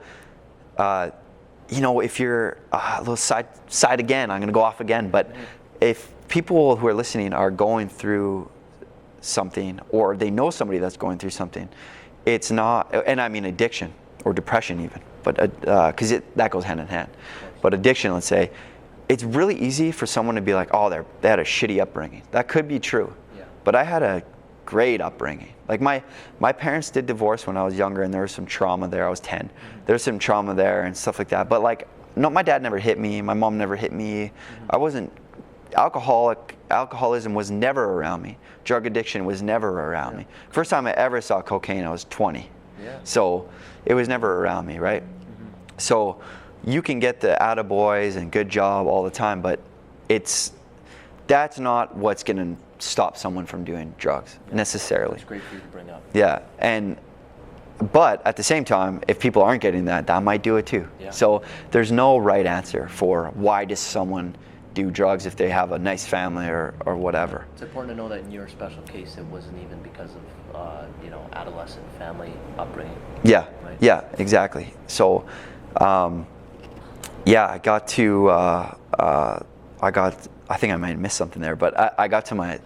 you know, if you're, a little side again, I'm gonna go off again, but if people who are listening are going through something, or they know somebody that's going through something, it's not, and I mean addiction or depression even, but because that goes hand in hand. But addiction, let's say, it's really easy for someone to be like, oh, they had a shitty upbringing. That could be true, but I had a great upbringing. Like my parents did divorce when I was younger, and there was some trauma there. I was 10. There was some trauma there and stuff like that. But like, no, my dad never hit me. My mom never hit me. I wasn't alcoholism was never around me. Drug addiction was never around me. First time I ever saw cocaine, I was 20. Yeah. So it was never around me, right? So you can get the attaboys and good job all the time, but that's not what's going to stop someone from doing drugs necessarily. It's great for you to bring up. Yeah, but at the same time, if people aren't getting that might do it too. Yeah. So there's no right answer for why does someone do drugs if they have a nice family or whatever. It's important to know that in your special case, it wasn't even because of adolescent family upbringing. Yeah, right? Yeah, exactly. So, I got to I think I might have missed something there, but I got to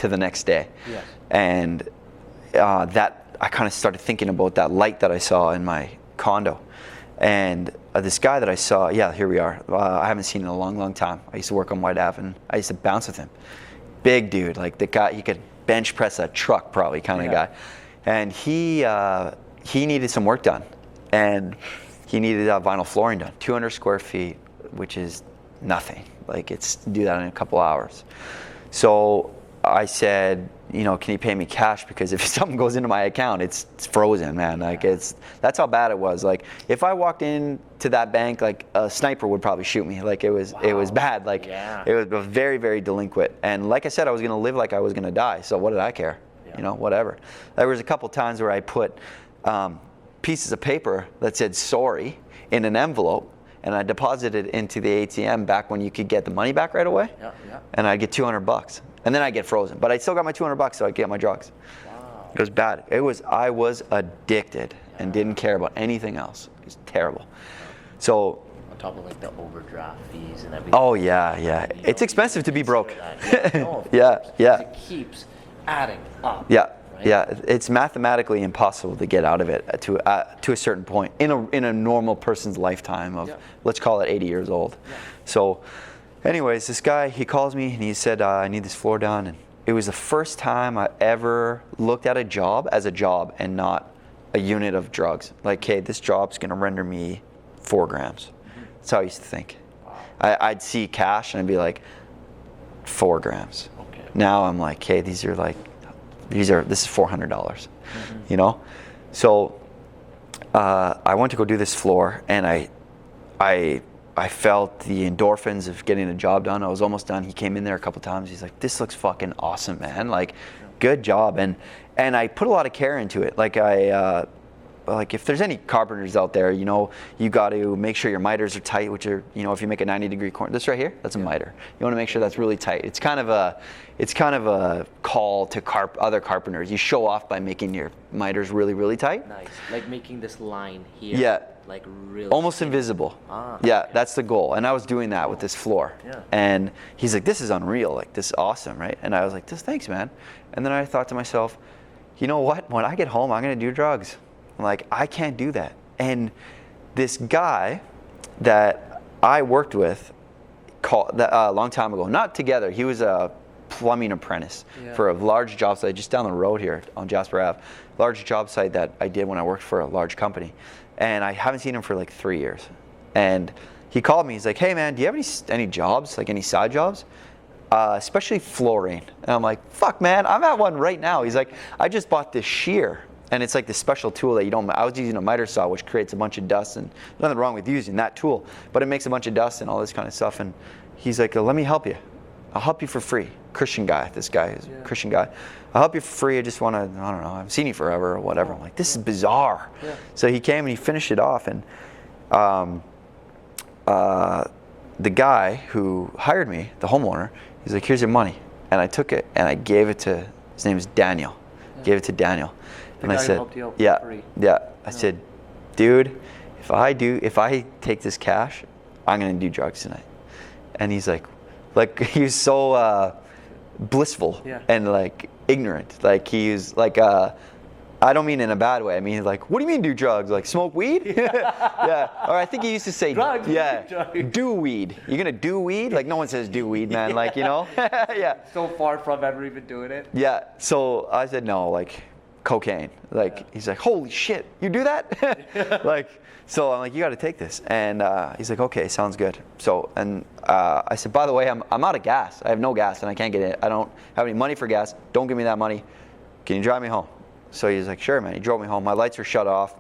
the next day. Yes. And that I kind of started thinking about that light that I saw in my condo. And this guy that I saw, here we are. I haven't seen in a long, long time. I used to work on White Ave, and I used to bounce with him. Big dude, like the guy, he could bench press a truck probably kind of guy. And he needed some work done. And he needed vinyl flooring done, 200 square feet, which is nothing. Like do that in a couple hours. So I said, can you pay me cash? Because if something goes into my account, it's frozen, man. Like that's how bad it was. Like if I walked into that bank, like a sniper would probably shoot me. Like it was bad. Like it was very, very delinquent. And like I said, I was gonna live like I was gonna die. So what did I care? Whatever. There was a couple times where I put pieces of paper that said sorry in an envelope, and I deposited it into the ATM back when you could get the money back right away. And I'd get $200. And then I get frozen, but I still got my $200, so I get my drugs. Wow. It was bad. I was addicted and didn't care about anything else. It was terrible. So on top of like the overdraft fees and everything. Oh yeah. It's expensive to be broke. Yeah. It keeps adding up. Yeah. Right? Yeah. It's mathematically impossible to get out of it to a certain point in a normal person's lifetime of let's call it 80 years old. Yeah. So. Anyways, this guy, he calls me and he said, I need this floor done. And it was the first time I ever looked at a job as a job and not a unit of drugs. Like, hey, this job's gonna render me 4 grams. That's how I used to think. Wow. I'd see cash and I'd be like, 4 grams. Okay. Now I'm like, hey, this is $400, So I went to go do this floor, and I felt the endorphins of getting the job done. I was almost done. He came in there a couple times. He's like, this looks fucking awesome, man. Like, good job. And I put a lot of care into it. Like like if there's any carpenters out there, you got to make sure your miters are tight, which are, if you make a 90-degree corner, this right here, that's a miter. You want to make sure that's really tight. It's kind of a call to other carpenters. You show off by making your miters really, really tight. Nice. Like making this line here. Yeah. Like really almost invisible. Yeah, that's the goal. And I was doing that with this floor. Yeah. And he's like, this is unreal. Like, this is awesome, right? And I was like, thanks, man. And then I thought to myself, you know what? When I get home, I'm going to do drugs. I'm like, I can't do that. And this guy that I worked with a long time ago, not together, he was a plumbing apprentice for a large job site just down the road here on Jasper Ave. Large job site that I did when I worked for a large company. And I haven't seen him for like 3 years. And he called me. He's like, hey, man, do you have any jobs, like any side jobs? Especially flooring. And I'm like, fuck, man, I'm at one right now. He's like, I just bought this shear. And it's like this special tool that I was using a miter saw, which creates a bunch of dust. And nothing wrong with using that tool. But it makes a bunch of dust and all this kind of stuff. And he's like, let me help you. I'll help you for free. Christian guy. This guy is a Christian guy. I'll help you for free. I just want to, I don't know, I've seen you forever or whatever. I'm like, this is bizarre. Yeah. So he came and he finished it off. And the guy who hired me, the homeowner, he's like, here's your money. And I took it and I gave it to, his name is Daniel. Yeah. Gave it to Daniel. And I said, I said, dude, if I take this cash, I'm going to do drugs tonight. And he's like he was so blissful and like ignorant. Like he was like, I don't mean in a bad way. I mean like, what do you mean do drugs? Like smoke weed? Yeah. Or I think he used to say, drugs. Do weed. You're going to do weed? Like no one says do weed, man. Like, yeah. So far from ever even doing it. Yeah. So I said, no, like cocaine. Like, he's like, holy shit, you do that? Like, so I'm like, you got to take this. And he's like, okay, sounds good. So, and I said, by the way, I'm out of gas. I have no gas and I can't get it. I don't have any money for gas. Don't give me that money. Can you drive me home? So he's like, sure, man. He drove me home. My lights were shut off.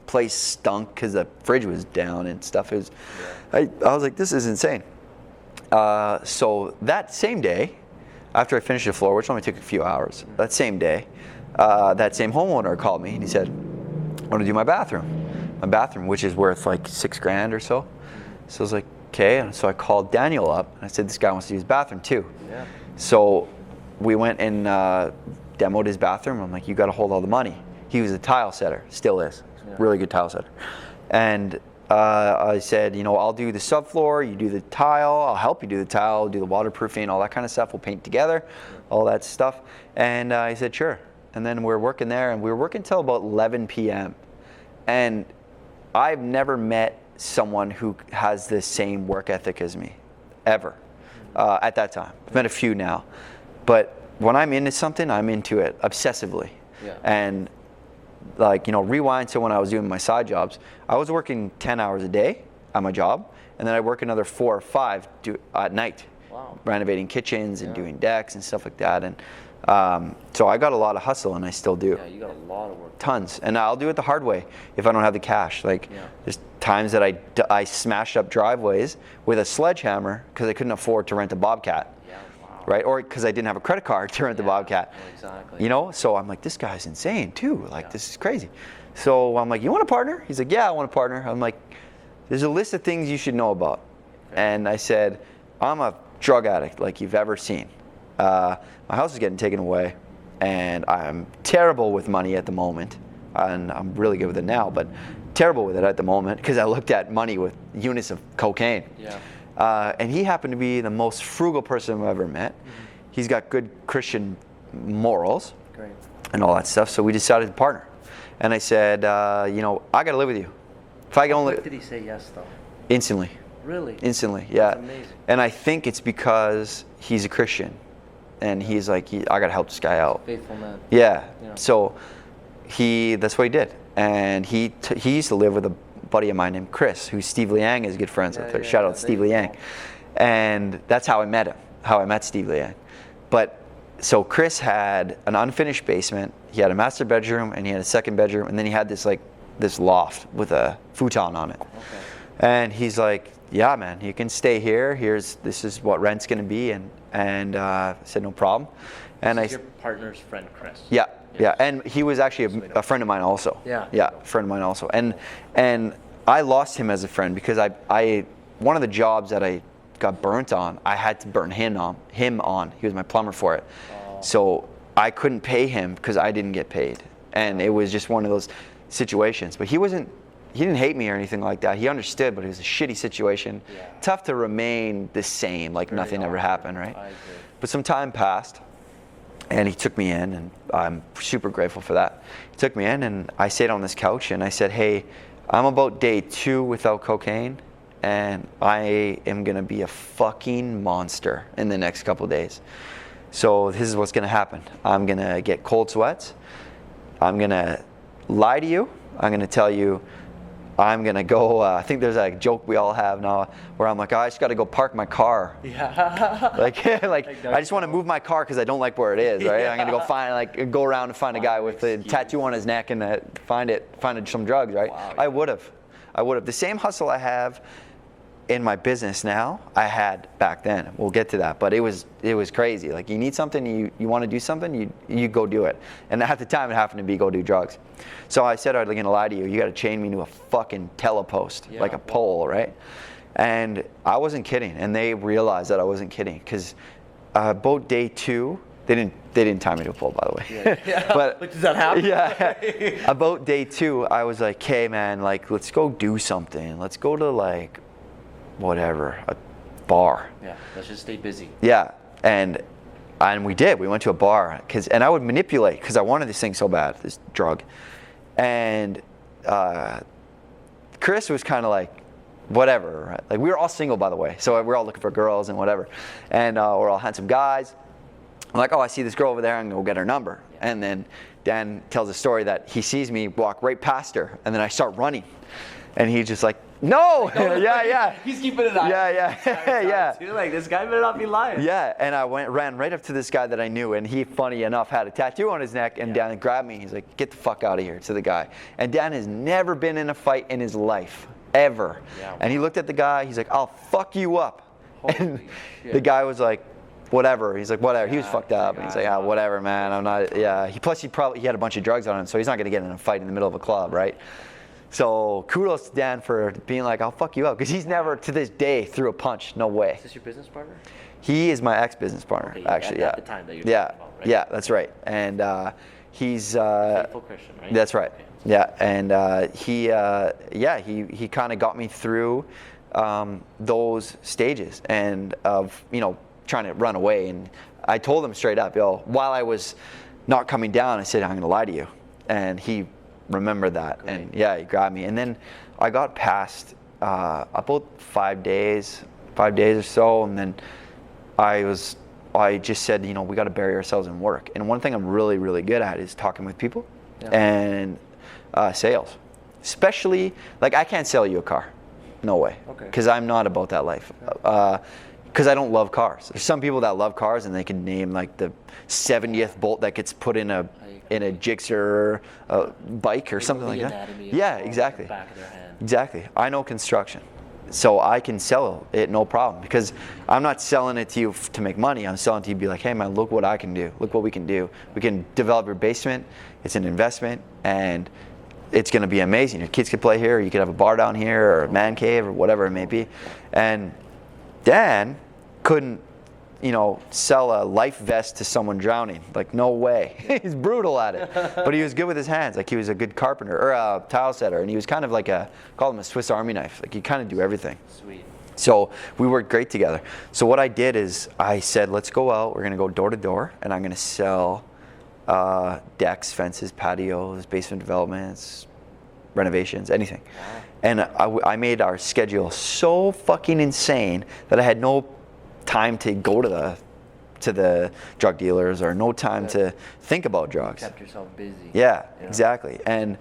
Place stunk because the fridge was down and stuff. I was like, this is insane. So that same day, after I finished the floor, which only took a few hours, that same day, that same homeowner called me and he said, I want to do my bathroom. My bathroom, which is worth like $6,000 or so. So I was like, okay. And so I called Daniel up and I said, this guy wants to use his bathroom too. Yeah. So we went and demoed his bathroom. I'm like, you got to hold all the money. He was a tile setter, still is. Yeah. Really good tile setter. And I said, I'll do the subfloor, you do the tile, I'll help you do the tile, do the waterproofing, all that kind of stuff. We'll paint together, all that stuff. And he said, sure. And then we're working there and we were working till about 11 p.m. And I've never met someone who has the same work ethic as me, ever, at that time. I've met a few now. But when I'm into something, I'm into it obsessively. Yeah. And like, rewind to when I was doing my side jobs, I was working 10 hours a day at my job, and then I work another 4 or 5 at night, renovating kitchens and doing decks and stuff like that. And So I got a lot of hustle, and I still do. Yeah, you got a lot of work. Tons. And I'll do it the hard way if I don't have the cash. Like, there's times that I smashed up driveways with a sledgehammer because I couldn't afford to rent a Bobcat. Yeah, wow. Right? Or because I didn't have a credit card to rent the Bobcat. Exactly. You know? So I'm like, this guy's insane too. Like, this is crazy. So I'm like, you want a partner? He's like, yeah, I want a partner. I'm like, there's a list of things you should know about. Okay. And I said, I'm a drug addict like you've ever seen. My house is getting taken away, and I'm terrible with money at the moment. And I'm really good with it now, but terrible with it at the moment because I looked at money with units of cocaine. Yeah. And he happened to be the most frugal person I've ever met. Mm-hmm. He's got good Christian morals. Great. And all that stuff. So we decided to partner. And I said, you know, I got to live with you. If I can only. When did he say yes, though? Instantly. Really? Instantly, yeah. That's amazing. And I think it's because he's a Christian, and he's like, I got to help this guy out. Faithful man. Yeah. So that's what he did, and he used to live with a buddy of mine named Chris, who Steve Liang is good friends with. Shout out Steve Liang. And that's how I met him. How I met Steve Liang. But so Chris had an unfinished basement. He had a master bedroom, and he had a second bedroom, and then he had this loft with a futon on it. Okay. And he's like, yeah, man, you can stay here. This is what rent's gonna be, and I said no problem. And this is your partner's friend, Chris. Yeah, yeah, and he was actually a friend of mine also. Yeah, a friend of mine also. And I lost him as a friend because I one of the jobs that I got burnt on, I had to burn him on. He was my plumber for it, so I couldn't pay him because I didn't get paid, and it was just one of those situations. But he didn't hate me or anything like that. He understood, but it was a shitty situation. Yeah. Tough to remain the same, like very nothing ever happened, right? I agree. But some time passed, and he took me in, and I'm super grateful for that. He took me in, and I stayed on this couch, and I said, hey, I'm about day 2 without cocaine, and I am gonna be a fucking monster in the next couple of days. So this is what's gonna happen. I'm gonna get cold sweats. I'm gonna lie to you. I'm gonna tell you I'm gonna go. I think there's a joke we all have now where I'm like, I just got to go park my car. Yeah. like I just want to move my car because I don't like where it is. Right. Yeah. I'm gonna go go around and find a guy with a tattoo on his neck and find some drugs. Right. Wow, yeah. I would have. The same hustle I have in my business now, I had back then. We'll get to that, but it was crazy. Like, you need something, you want to do something, you go do it. And at the time, it happened to be go do drugs. So I said, I'm going to lie to you. You got to chain me to a fucking telepost, like a pole, right? And I wasn't kidding, and they realized that I wasn't kidding because about day 2, they didn't tie me to a pole, by the way. Yeah. But does that happen? Yeah. About day 2, I was like, hey man, like, let's go do something. Let's go to like whatever, a bar. Yeah, let's just stay busy. Yeah, and we did. We went to a bar, and I would manipulate because I wanted this thing so bad, this drug. And Chris was kind of like, whatever. Right? Like, we were all single, by the way, so we were all looking for girls and whatever. And we're all handsome guys. I'm like, oh, I see this girl over there. I'm gonna go get her number. Yeah. And then Dan tells a story that he sees me walk right past her, and then I start running, and he's just like, no, yeah. He's keeping an eye. Yeah. Too. Like, this guy better not be lying. Yeah, and I ran right up to this guy that I knew, and he, funny enough, had a tattoo on his neck, and Dan grabbed me. He's like, get the fuck out of here, to the guy. And Dan has never been in a fight in his life, ever. Yeah, wow. And he looked at the guy, he's like, I'll fuck you up. Holy and shit. The guy was like, whatever. He's like, whatever. He was fucked up. And he's like, whatever, man. I'm not, Plus, he had a bunch of drugs on him, so he's not going to get in a fight in the middle of a club, right? So kudos to Dan for being like, I'll fuck you up. Because he's never, to this day, threw a punch. No way. Is this your business partner? He is my ex-business partner, actually. At the time that you're talking about, right? Yeah, that's right. And he's... faithful Christian, right? That's right. Okay. Yeah, and he kind of got me through those stages and of, trying to run away. And I told him straight up, while I was not coming down, I said, I'm going to lie to you. And he remembered that. Great. And he grabbed me. And then I got past about 5 days or so. And then I just said, we got to bury ourselves in work. And one thing I'm really, really good at is talking with people and sales. Especially, like, I can't sell you a car. No way. Okay. Because I'm not about that life. because I don't love cars. There's some people that love cars and they can name like the 70th bolt that gets put in a Gixxer bike or something like that. Yeah, exactly. Back of their hand. Exactly. I know construction, so I can sell it no problem, because I'm not selling it to you to make money. I'm selling it to you to be like, hey man, look what I can do. Look what we can do. We can develop your basement. It's an investment, and it's going to be amazing. Your kids could play here. You could have a bar down here, or a man cave, or whatever it may be. And Dan couldn't, sell a life vest to someone drowning. Like, no way. He's brutal at it. But he was good with his hands. Like, he was a good carpenter, or a tile setter. And he was kind of like call him a Swiss Army knife. Like, he kind of do everything. Sweet. So we worked great together. So what I did is I said, let's go out. We're going to go door to door, and I'm going to sell decks, fences, patios, basement developments, renovations, anything. Wow. And I made our schedule so fucking insane that I had no time to go to the drug dealers, or no time to think about drugs. You kept yourself busy. Yeah, exactly. And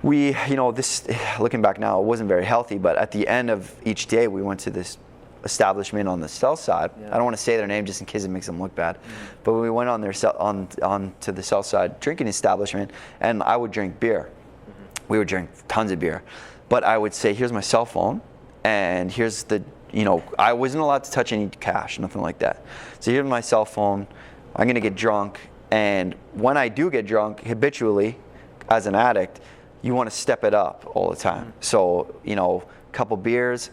we, this, looking back now, it wasn't very healthy, but at the end of each day, we went to this establishment on the south side. I don't want to say their name just in case it makes them look bad, but we went on to the south side drinking establishment, and I would drink beer. We would drink tons of beer, but I would say, here's my cell phone, and here's the, I wasn't allowed to touch any cash, nothing like that. So here's my cell phone. I'm gonna get drunk, and when I do get drunk habitually, as an addict, you want to step it up all the time. So a couple beers,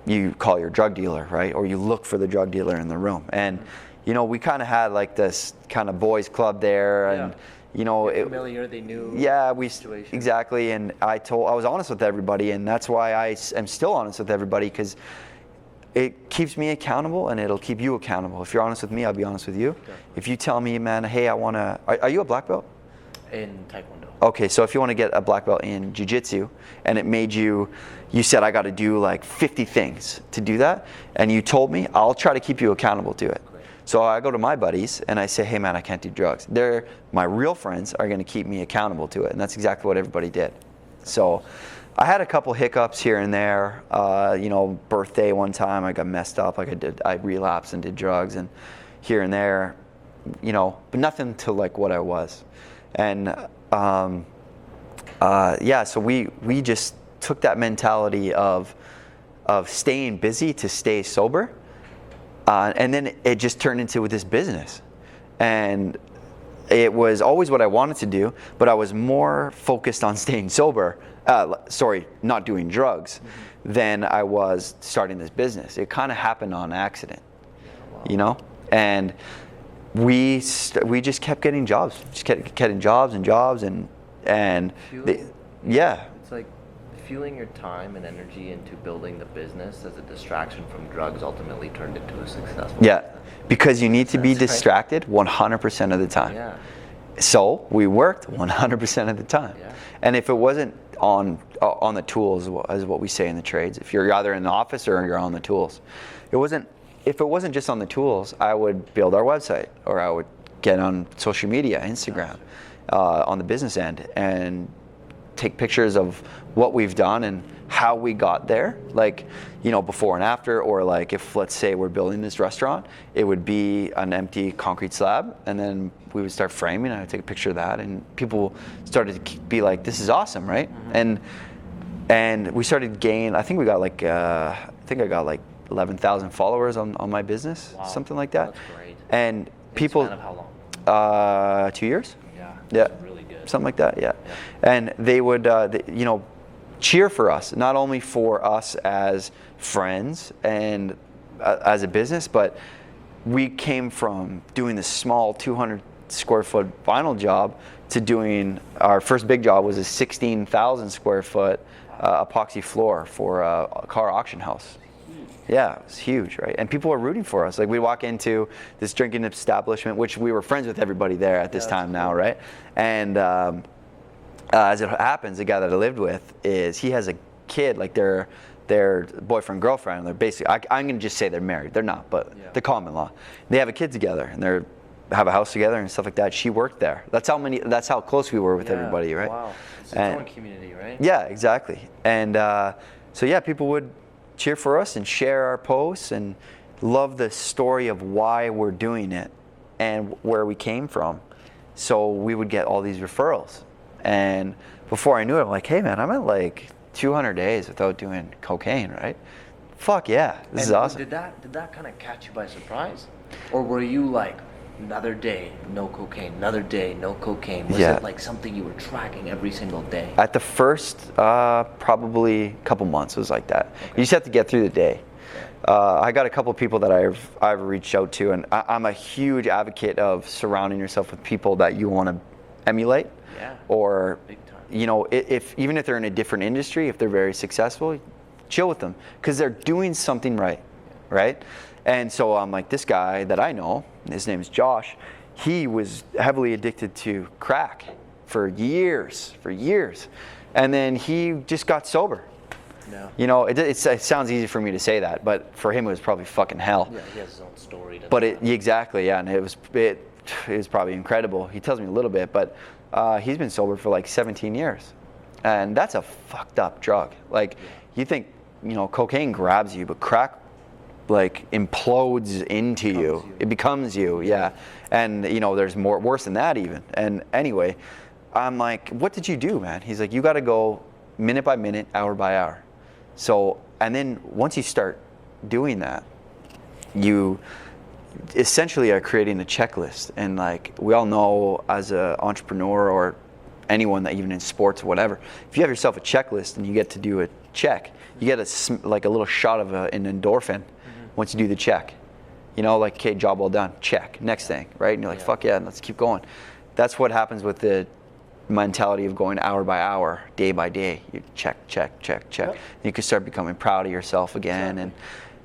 you call your drug dealer, right? Or you look for the drug dealer in the room. And we kind of had like this kind of boys club there, and familiar, they knew. Yeah, situation. Exactly. And I was honest with everybody, and that's why I am still honest with everybody, because it keeps me accountable, and it'll keep you accountable. If you're honest with me, I'll be honest with you. Definitely. If you tell me, man, hey, are you a black belt? In Taekwondo. Okay, so if you want to get a black belt in jiu-jitsu, and it made you said I got to do like 50 things to do that, and you told me, I'll try to keep you accountable to it. Great. So I go to my buddies and I say, hey man, I can't do drugs. My real friends are going to keep me accountable to it, and that's exactly what everybody did. So I had a couple hiccups here and there. Birthday one time I got messed up, like I relapsed and did drugs, and here and there, but nothing to like what I was. And so we just took that mentality of staying busy to stay sober, and then it just turned into this business. And it was always what I wanted to do, but I was more focused on staying sober, not doing drugs, than I was starting this business. It kind of happened on accident, and we just kept getting jobs, getting jobs, and it's like fueling your time and energy into building the business as a distraction from drugs ultimately turned into a successful business. Because you need to be distracted 100% of the time. Yeah. So we worked 100% of the time. Yeah. And if it wasn't on the tools, as what we say in the trades, if you're either in the office or you're on the tools, if it wasn't just on the tools, I would build our website, or I would get on social media, Instagram, on the business end, and take pictures of what we've done and how we got there, like, before and after. Or like, if let's say we're building this restaurant, it would be an empty concrete slab, and then we would start framing, and I'd take a picture of that, and people started to be like, this is awesome, right? And we started to gain, I think I got like 11,000 followers on my business. Wow. Something like that. That's great. And people, in the span of how long? 2 years. Yeah. Yeah. Really good. Something like that. Yeah. And they would, cheer for us, not only for us as friends and as a business, but we came from doing this small 200 square foot vinyl job to doing our first big job was a 16,000 square foot epoxy floor for a car auction house. Yeah, it was huge, right? And people were rooting for us. Like, we walk into this drinking establishment, which we were friends with everybody there at this time now, right? And as it happens, the guy that I lived with he has a kid, like their boyfriend, girlfriend. They're basically, I'm gonna just say they're married. They're not, but the common law. They have a kid together, and they have a house together and stuff like that. She worked there. That's how close we were with everybody, right? Wow, it's its own community, right? Yeah, exactly. And people would cheer for us and share our posts, and love the story of why we're doing it and where we came from. So we would get all these referrals. And before I knew it, I'm like, hey man, I'm at like 200 days without doing cocaine, right? Fuck yeah, this is awesome. Did that kind of catch you by surprise? Or were you like, another day, no cocaine, another day, no cocaine? Was it like something you were tracking every single day? At the first, probably couple months was like that. Okay. You just have to get through the day. I got a couple of people that I've reached out to, and I'm a huge advocate of surrounding yourself with people that you want to emulate. Yeah. Or, big time. you know, even if they're in a different industry, if they're very successful, chill with them because they're doing something right, right? And so I'm like, this guy that I know, his name is Josh, he was heavily addicted to crack for years. And then he just got sober. Yeah. You know, it sounds easy for me to say that, but for him it was probably fucking hell. Yeah, he has his own story. But exactly, yeah, and it was probably incredible. He tells me a little bit, but he's been sober for like 17 years. And that's a fucked up drug. Like, you think, you know, cocaine grabs you, but crack like implodes into you. It becomes you, yeah. And you know, there's worse than that even. And anyway, I'm like, what did you do, man? He's like, you got to go minute by minute, hour by hour. So, and then once you start doing that, you essentially are creating a checklist. And like we all know, as an entrepreneur or anyone that even in sports or whatever, if you have yourself a checklist and you get to do a check, you get like a little shot of an endorphin once you do the check. You know, like, okay, job well done, check, next thing, right? And you're like, fuck yeah, let's keep going. That's what happens with the mentality of going hour by hour, day by day. You check. Yep. And you can start becoming proud of yourself again. Exactly. And,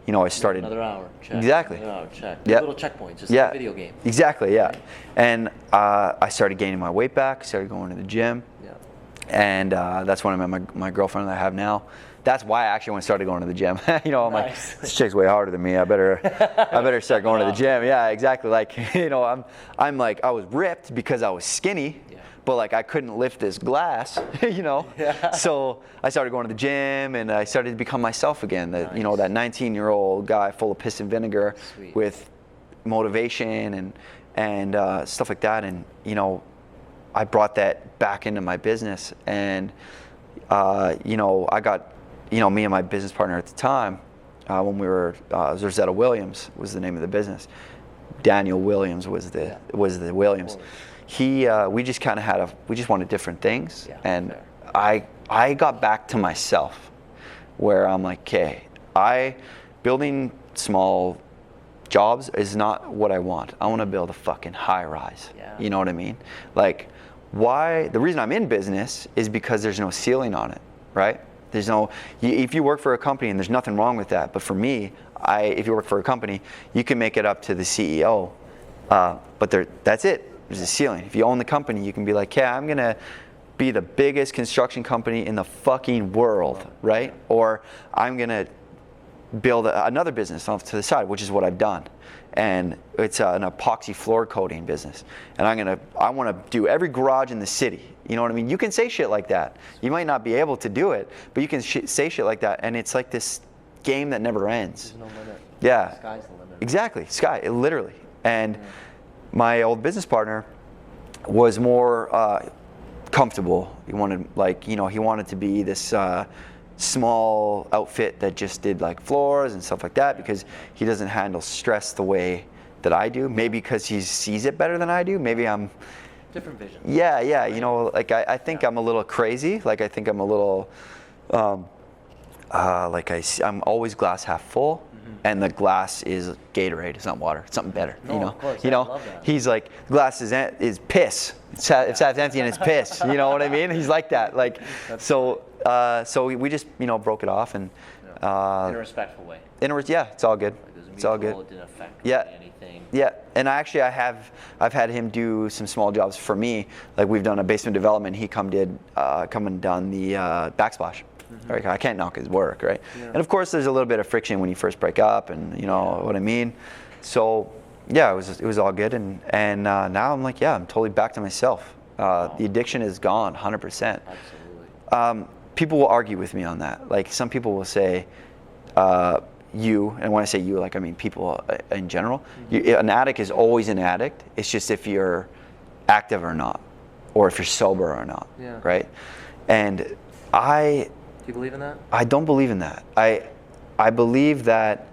you know, I started... Another hour, check. Exactly. Another hour, check. Yep. Little checkpoints, just like a video game. Exactly, yeah. Right. And I started gaining my weight back, started going to the gym. Yeah. And that's when I met my girlfriend that I have now. That's why I actually started going to the gym. You know, I'm nice. like, this chick's way harder than me. I better start going to the gym. Yeah, exactly. Like, you know, I'm like, I was ripped because I was skinny, but like I couldn't lift this glass, you know. Yeah. So I started going to the gym and I started to become myself again. That, you know, that 19-year-old guy full of piss and vinegar. Sweet. With motivation and stuff like that. And, you know, I brought that back into my business. And, you know, I got, you know, me and my business partner at the time, when we were, Zorzetto Williams was the name of the business. Daniel Williams was the Williams. We just kind of we just wanted different things. Yeah, and fair. I got back to myself where I'm like, okay, building small jobs is not what I want. I want to build a fucking high rise. Yeah. You know what I mean? Like, the reason I'm in business is because there's no ceiling on it, right? If you work for a company, and there's nothing wrong with that, but for me, if you work for a company, you can make it up to the CEO, but that's it. There's a ceiling. If you own the company, you can be like, yeah, I'm gonna be the biggest construction company in the fucking world, right? Or I'm gonna build another business off to the side, which is what I've done. And it's an epoxy floor coating business. And I want to do every garage in the city. You know what I mean? You can say shit like that. You might not be able to do it, but you can say shit like that. And it's like this game that never ends. There's no limit. Yeah. Sky's the limit. Exactly. Literally. And my old business partner was more comfortable. He wanted, like, you know, he wanted to be this small outfit that just did like floors and stuff like that, because he doesn't handle stress the way that I do. Maybe because he sees it better than I do. Maybe I'm different vision. Yeah, you know, like I think I'm a little crazy. Like I think I'm a little I'm always glass half full, and the glass is Gatorade. It's not water. It's something better. No, you know, of course, you know. I love that. He's like, glass is piss. It's half empty and it's piss. You know what I mean? He's like that. Like, so we just, you know, broke it off and in a respectful way. Yeah, it's all good. Like, it's all good. It didn't affect anything. Yeah, and I've had him do some small jobs for me. Like we've done a basement development. He come and done the backsplash. Right? I can't knock his work, right? Yeah. And of course, there's a little bit of friction when you first break up, and you know what I mean. So yeah, it was all good, and now I'm like, yeah, I'm totally back to myself. The addiction is gone, 100%. Absolutely. People will argue with me on that. Like some people will say, you, and when I say you, like I mean people in general, an addict is always an addict. It's just if you're active or not, or if you're sober or not, right? And do you believe in that? I don't believe in that. I believe that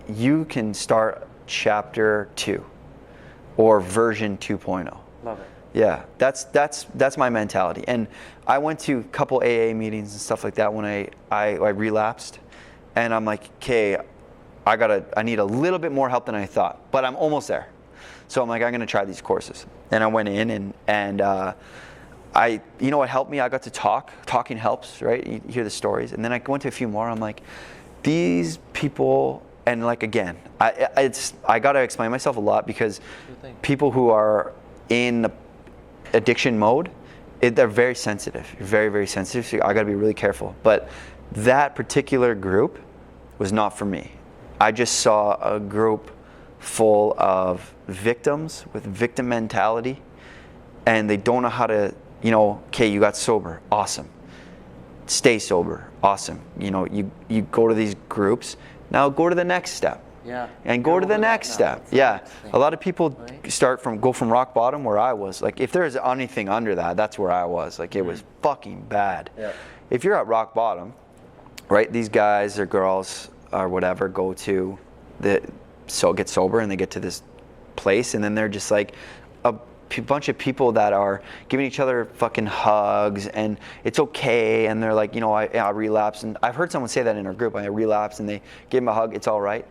you can start chapter 2 or version 2.0. Love it. Yeah, that's my mentality. And I went to a couple AA meetings and stuff like that when I relapsed, and I'm like, okay, I need a little bit more help than I thought, but I'm almost there. So I'm like, I'm gonna try these courses. And I went in and you know what helped me? I got to talk. Talking helps, right? You hear the stories. And then I went to a few more. I'm like, these people, and like again, I gotta explain myself a lot because people who are in addiction mode, they're very sensitive. You're very, very sensitive. So I gotta be really careful. But that particular group was not for me. I just saw a group full of victims with victim mentality, and they don't know how to, you know, okay, you got sober, awesome. Stay sober, awesome. You know, you go to these groups, now go to the next step. Yeah. And go to the next step. Yeah. A lot of people go from rock bottom where I was. Like if there's anything under that, that's where I was. Like it was fucking bad. Yeah. If you're at rock bottom, right, these guys or girls or whatever get sober and they get to this place, and then they're just like a bunch of people that are giving each other fucking hugs and it's okay, and they're like, you know, I relapsed, and I've heard someone say that in our group, I relapsed, and they give them a hug, it's all right.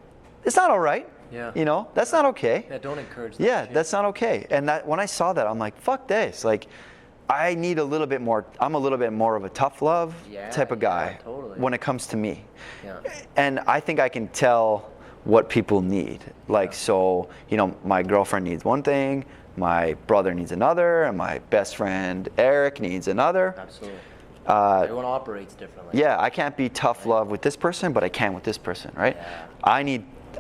It's not all right. Yeah. You know, that's not okay. Yeah, don't encourage that. Yeah, that's not okay. And that when I saw that, I'm like, fuck this. Like, I need a little bit more, I'm a little bit more of a tough love type of guy when it comes to me. Yeah. And I think I can tell what people need. Like, so, you know, my girlfriend needs one thing, my brother needs another, and my best friend Eric needs another. Absolutely. Everyone operates differently. Yeah, I can't be tough love with this person, but I can with this person, right? Yeah.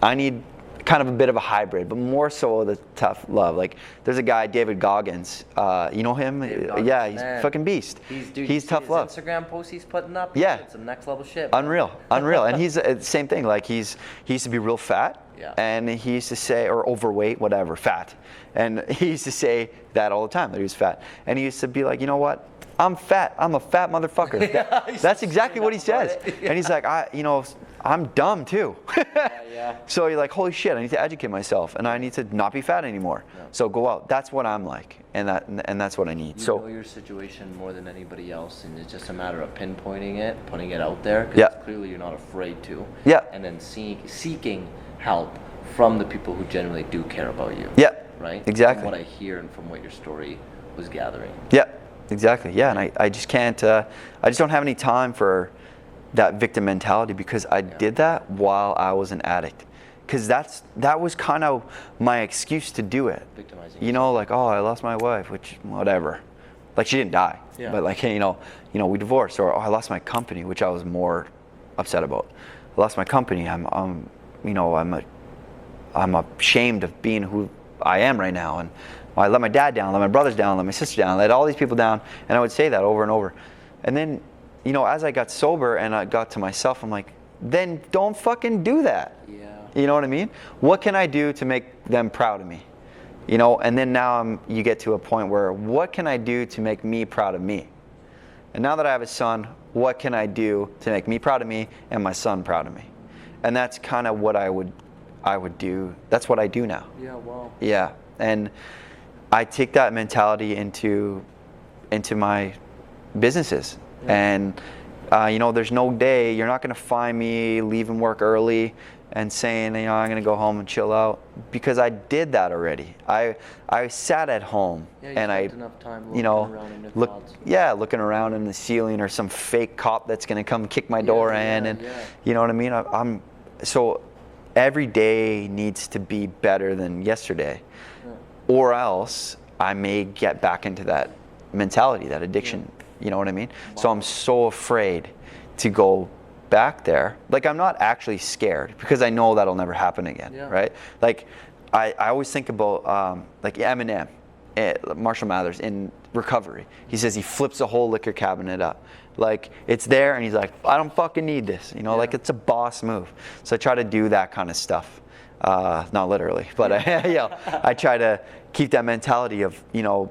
I need kind of a bit of a hybrid, but more so the tough love. Like, there's a guy, David Goggins. You know him? Yeah, he's a fucking beast. He's tough love. Instagram posts he's putting up. Yeah, it's some next level shit. Unreal. And he's the same thing. Like he used to be real fat. Yeah. And he used to say, or overweight, whatever, fat. And he used to say that all the time, that he was fat. And he used to be like, you know what? I'm fat. I'm a fat motherfucker. That's exactly what he says. And he's like, I'm dumb too. So you're like, holy shit, I need to educate myself, and I need to not be fat anymore. Yeah. So go out. That's what I'm like, and that's what I need. You know your situation more than anybody else, and it's just a matter of pinpointing it, putting it out there, because clearly you're not afraid to. Yeah. And then seeking help from the people who genuinely do care about you. Yeah. Right? Exactly. From what I hear and from what your story was gathering. Yeah. Exactly. Yeah. And I just can't. I just don't have any time for that victim mentality, because I did that while I was an addict. Because that was kind of my excuse to do it. Victimizing. You know, like, oh, I lost my wife, which whatever. Like, she didn't die. Yeah. But like, hey, you know, we divorced, or I lost my company, which I was more upset about. I lost my company. I'm ashamed of being who I am right now, and I let my dad down, let my brothers down, let my sister down, let all these people down, and I would say that over and over. And then, you know, as I got sober and I got to myself, I'm like, then don't fucking do that. Yeah. You know what I mean? What can I do to make them proud of me? You know, and then now you get to a point where, what can I do to make me proud of me? And now that I have a son, what can I do to make me proud of me and my son proud of me? And that's kind of what I would do. That's what I do now. Yeah, wow. Yeah. And I take that mentality into my businesses. Yeah. And you know, there's no day, you're not going to find me leaving work early and saying, you know, I'm going to go home and chill out, because I did that already. I sat at home and I, enough time you know, looking around in the ceiling, or some fake cop that's going to come kick my door in, and you know what I mean? So every day needs to be better than yesterday, or else I may get back into that mentality, that addiction. You know what I mean? Wow. So I'm so afraid to go back there. Like, I'm not actually scared, because I know that'll never happen again, right? Like, I always think about like Eminem. Marshall Mathers in Recovery. He says he flips the whole liquor cabinet up. Like, it's there, and he's like, I don't fucking need this. You know, like, it's a boss move. So I try to do that kind of stuff. Not literally, but I try to keep that mentality of, you know,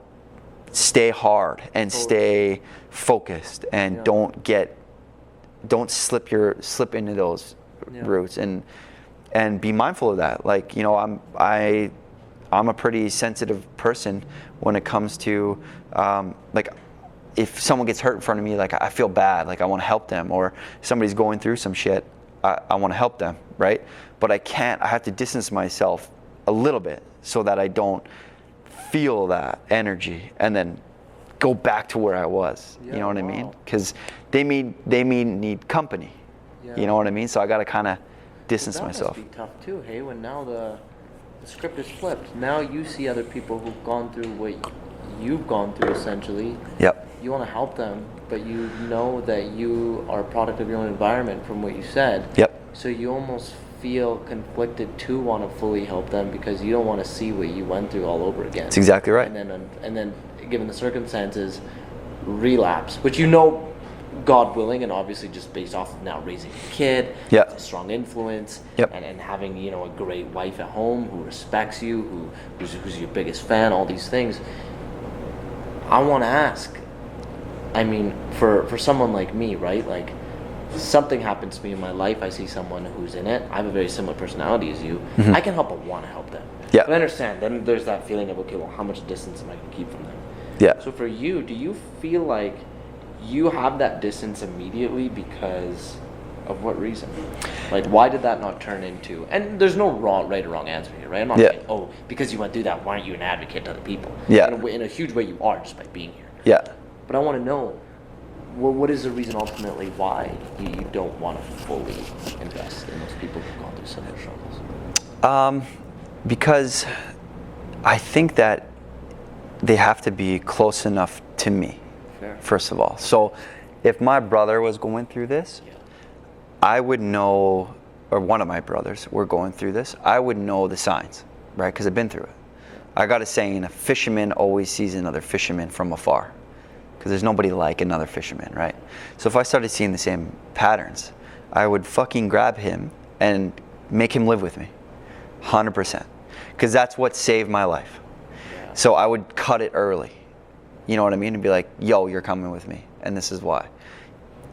stay hard and stay focused, and don't slip into those routes, and be mindful of that. Like, you know, I'm a pretty sensitive person when it comes to like, if someone gets hurt in front of me, like, I feel bad, like I want to help them, or somebody's going through some shit, I want to help them, right? But I have to distance myself a little bit so that I don't feel that energy and then go back to where I was. You know what I mean? Because they need company. You know what I mean? So I got to kind of distance myself. That must be tough too, hey? When now the script is flipped. Now you see other people who've gone through what you've gone through, essentially. Yep. You want to help them, but you know that you are a product of your own environment, from what you said. Yep. So you almost feel conflicted to want to fully help them because you don't want to see what you went through all over again. That's exactly right. And then given the circumstances, relapse, which, you know, God willing, and obviously just based off of now raising a kid, Yep. a strong influence, Yep. and having, you know, a great wife at home who respects you, who's your biggest fan, all these things. I want to ask, I mean, for someone like me, right? Like, something happens to me in my life, I see someone who's in it, I have a very similar personality as you, I can help but want to help them. Yeah. But I understand, then there's that feeling of, okay, well, how much distance am I going to keep from them? Yeah. So for you, do you feel like you have that distance immediately because of what reason? Like, why did that not turn into, and there's no right or wrong answer here, right? I'm not saying, oh, because you went through that, why aren't you an advocate to other people? Yeah. In a huge way you are, just by being here. Yeah. But I want to know, what is the reason ultimately why you don't want to fully invest in those people who've gone through similar struggles? Because I think that they have to be close enough to me. Fair. First of all. So if my brother was going through this, I would know, or one of my brothers were going through this, I would know the signs, right? Because I've been through it. I got a saying, a fisherman always sees another fisherman from afar. Because there's nobody like another fisherman, right? So if I started seeing the same patterns, I would fucking grab him and make him live with me. 100%. Because that's what saved my life. So I would cut it early. You know what I mean? And be like, yo, you're coming with me, and this is why.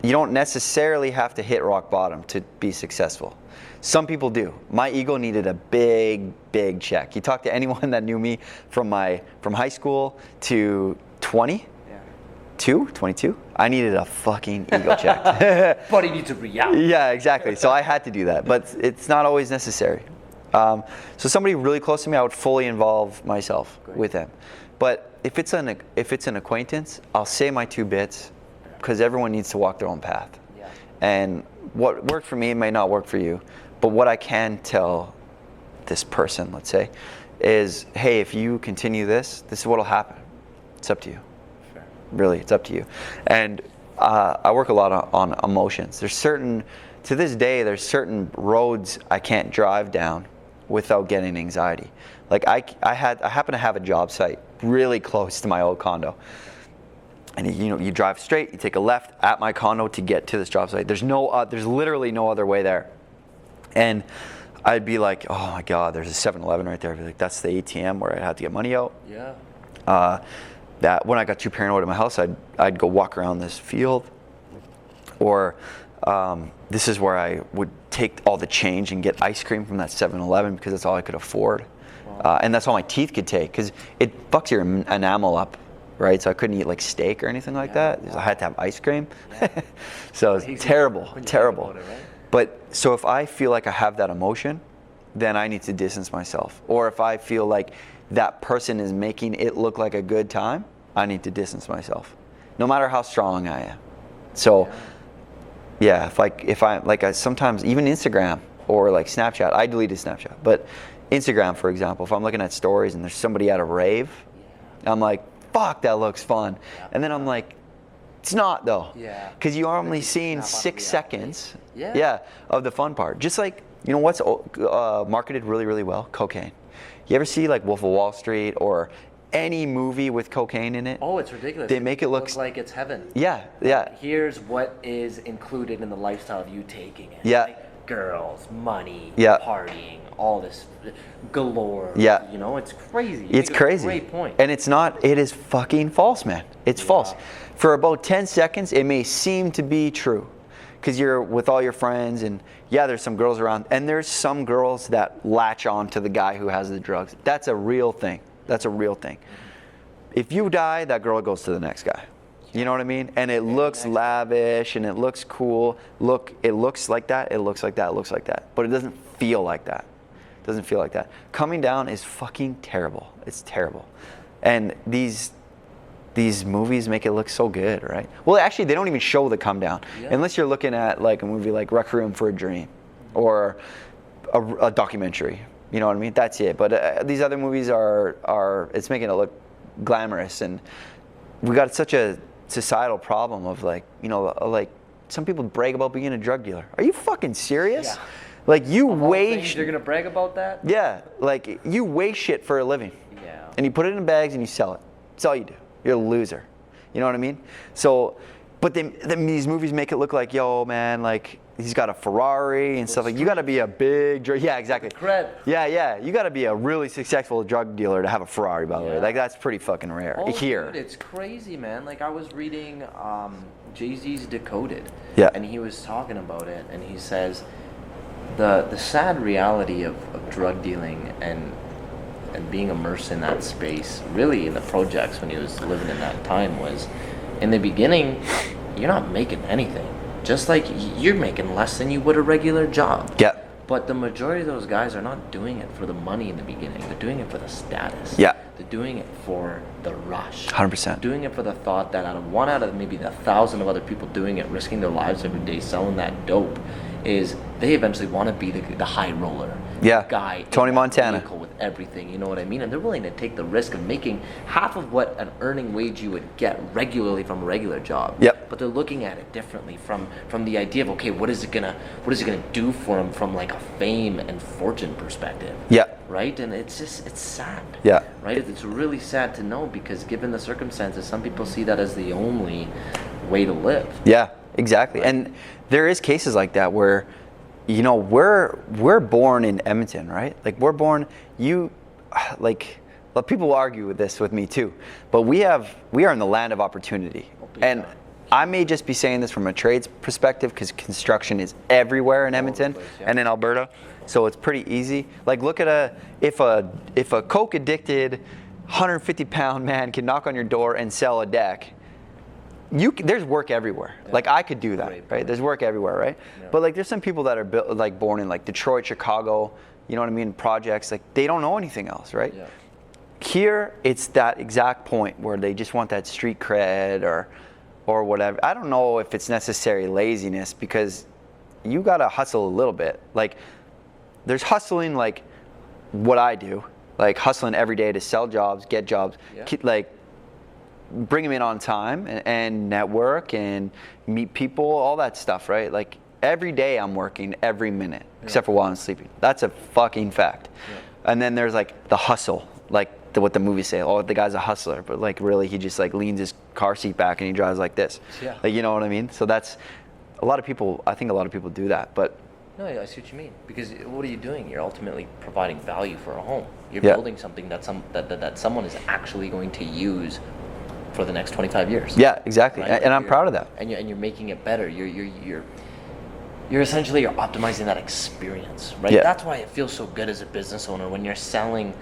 You don't necessarily have to hit rock bottom to be successful. Some people do. My ego needed a big, big check. You talk to anyone that knew me from high school to 22, I needed a fucking ego check. But he needs a reality. Yeah, exactly. So I had to do that, but it's not always necessary. So somebody really close to me, I would fully involve myself with them. But if it's an acquaintance, I'll say my 2 bits, because everyone needs to walk their own path. Yeah. And what worked for me may not work for you. But what I can tell this person, let's say, is, hey, if you continue this is what'll happen. It's up to you. Fair. Really, it's up to you. And I work a lot on emotions. To this day, there's certain roads I can't drive down without getting anxiety. Like I happen to have a job site really close to my old condo. And you drive straight, you take a left at my condo to get to this job site. There's literally no other way there. And I'd be like, oh my God, there's a 7-Eleven right there. I'd be like, that's the ATM where I have to get money out. Yeah. That when I got too paranoid at my house, I'd go walk around this field. Or this is where I would take all the change and get ice cream from that 7-Eleven because that's all I could afford. Wow. And that's all my teeth could take because it fucks your enamel up, right? So I couldn't eat like steak or anything like that. Wow. I had to have ice cream. Yeah. So it's terrible. It, right? But so if I feel like I have that emotion, then I need to distance myself. Or if I feel like that person is making it look like a good time, I need to distance myself, no matter how strong I am. So yeah, if sometimes even Instagram or like Snapchat, I deleted Snapchat, but Instagram, for example, if I'm looking at stories and there's somebody at a rave, I'm like, fuck, that looks fun. And then I'm like, it's not though. Yeah. Because you are only seeing 6 seconds of the fun part. Just like, you know what's marketed really, really well? Cocaine. You ever see like Wolf of Wall Street or any movie with cocaine in it. Oh, it's ridiculous. They make it look like it's heaven. Yeah, yeah. Here's what is included in the lifestyle of you taking it. Yeah. Like girls, money, Yeah. partying, all this galore. Yeah. You know, it's crazy. You It's make a crazy. Great point. And it's not, it is fucking false, man. It's false. For about 10 seconds, it may seem to be true. Because you're with all your friends, and yeah, there's some girls around, and there's some girls that latch on to the guy who has the drugs. That's a real thing. That's a real thing. If you die, that girl goes to the next guy. You know what I mean? And it looks lavish, and it looks cool. It looks like that, it looks like that, it looks like that. But it doesn't feel like that. It doesn't feel like that. Coming down is fucking terrible. It's terrible. And these movies make it look so good, right? Well, actually, they don't even show the come down. Yeah. Unless you're looking at like a movie like Requiem for a Dream or a documentary. You know what I mean? That's it. But these other movies are it's making it look glamorous. And we got such a societal problem of like, you know, like some people brag about being a drug dealer. Are you fucking serious? Yeah. Like you weigh... You're going to brag about that? Yeah. Like you weigh shit for a living. Yeah. And you put it in bags and you sell it. That's all you do. You're a loser. You know what I mean? So, but these movies make it look like, yo, man, like he's got a Ferrari and stuff. Like you got to be a big drug. Yeah, exactly. Cred. Yeah. You got to be a really successful drug dealer to have a Ferrari, by the way. Like that's pretty fucking rare here. Dude, it's crazy, man. Like I was reading Jay-Z's Decoded. Yeah. And he was talking about it, and he says the sad reality of drug dealing and being immersed in that space, really in the projects when he was living in that time, was in the beginning, you're not making anything. Just like you're making less than you would a regular job. Yeah. But the majority of those guys are not doing it for the money in the beginning. They're doing it for the status. Yeah. They're doing it for the rush. 100%. Doing it for the thought that out of maybe 1,000 of other people doing it, risking their lives every day, selling that dope, is they eventually want to be the high roller. Yeah. Guy. Tony Montana. With everything, you know what I mean? And they're willing to take the risk of making half of what an earning wage you would get regularly from a regular job. Yep. But they're looking at it differently from the idea of, okay, what is it gonna do for them from like a fame and fortune perspective? Yeah. Right? And it's sad. Yeah. Right? It's really sad to know, because given the circumstances, some people see that as the only way to live. Yeah, exactly. Right? And there is cases like that where, you know, we're born in Edmonton, right? Like we're born, people will argue with this with me too, but we are in the land of opportunity. And I may just be saying this from a trades perspective, because construction is everywhere in Edmonton and in Alberta, so it's pretty easy. Like look at if a coke addicted 150-pound man can knock on your door and sell a deck, there's work everywhere. Yeah. Like I could do that, right? There's work everywhere, right? Yeah. But like there's some people that are born in like Detroit, Chicago, you know what I mean, projects, like they don't know anything else, right? Yeah. Here, it's that exact point where they just want that street cred or whatever. I don't know if it's necessary laziness, because you gotta hustle a little bit. Like there's hustling like what I do, like hustling every day to sell jobs, get jobs, like bring them in on time and network and meet people, all that stuff, right? Like every day I'm working every minute, except for while I'm sleeping. That's a fucking fact. Yeah. And then there's like the hustle, like what the movies say, oh, the guy's a hustler, but like really he just like leans his car seat back and he drives like this. Yeah. Like, you know what I mean? So that's I think a lot of people do that, but. No, I see what you mean. Because what are you doing? You're ultimately providing value for a home. You're building something that someone is actually going to use for the next 25 years. Yeah, exactly. Right? And I'm proud of that. And you're making it better. You're essentially optimizing that experience, right? Yeah. That's why it feels so good as a business owner when you're selling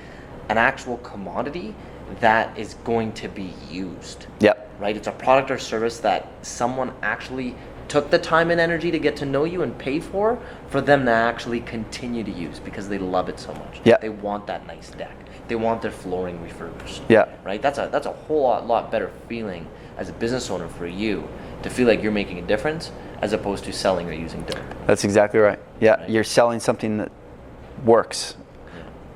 an actual commodity that is going to be used. Yep. Right? It's a product or service that someone actually took the time and energy to get to know you and pay for them to actually continue to use, because they love it so much. Yeah. They want that nice deck. They want their flooring refurbished. Yeah. Right? That's a whole lot better feeling as a business owner for you, to feel like you're making a difference as opposed to selling or using dirt. That's exactly right. Yeah. Right? You're selling something that works,